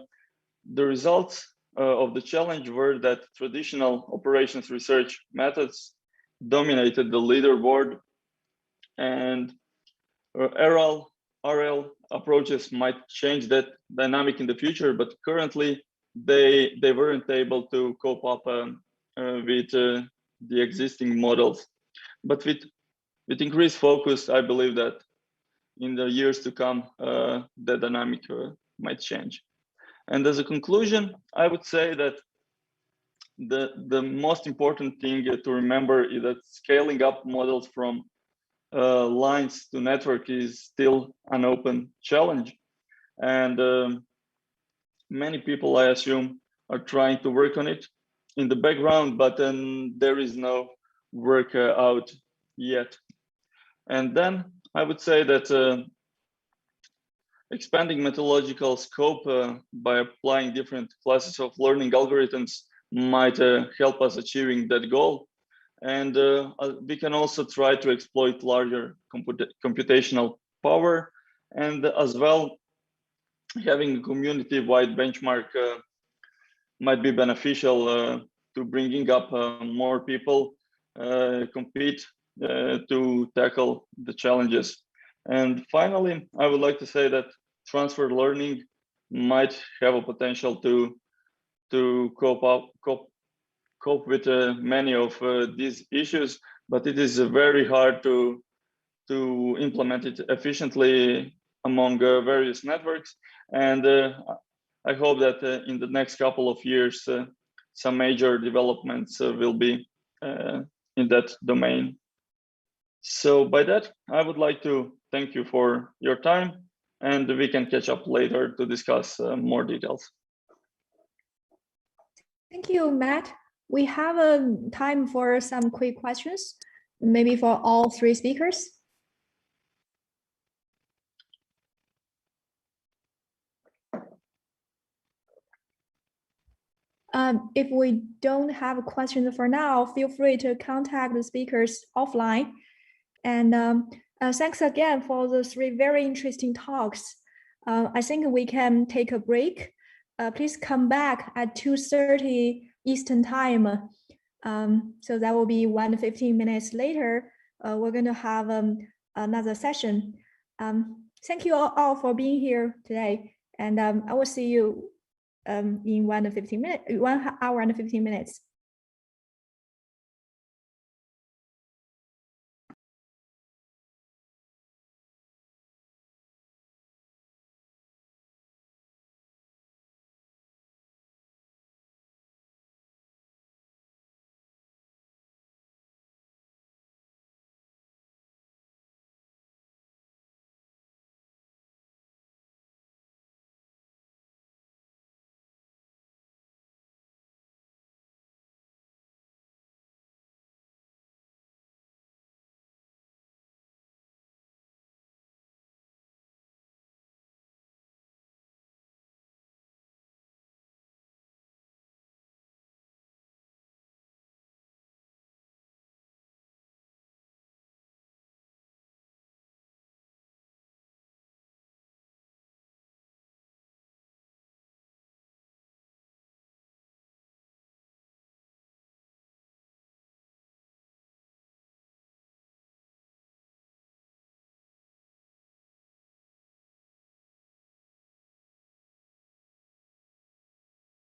results of the challenge were that traditional operations research methods dominated the leaderboard, and RL approaches might change that dynamic in the future, but currently they weren't able to cope up with the existing models. But with increased focus, I believe that in the years to come, the dynamic might change. And as a conclusion, I would say that the most important thing to remember is that scaling up models from lines to network is still an open challenge. And many people, I assume, are trying to work on it in the background, but then there is no work out yet. And then I would say that expanding methodological scope by applying different classes of learning algorithms might help us achieving that goal. And we can also try to exploit larger computational power, and as well, having a community-wide benchmark might be beneficial to bringing up more people compete to tackle the challenges. And finally, I would like to say that transfer learning might have a potential to cope with many of these issues, but it is very hard to implement it efficiently among various networks. And I hope that in the next couple of years, some major developments will be in that domain. So by that, I would like to thank you for your time, and we can catch up later to discuss more details. Thank you, Matt. We have time for some quick questions, maybe for all three speakers. If we don't have a question for now, feel free to contact the speakers offline. And thanks again for the three very interesting talks. I think we can take a break. Please come back at 2:30 Eastern time. So that will be 1:15 minutes later. We're going to have another session. Thank you all for being here today. And I will see you in 1 hour and 15 minutes.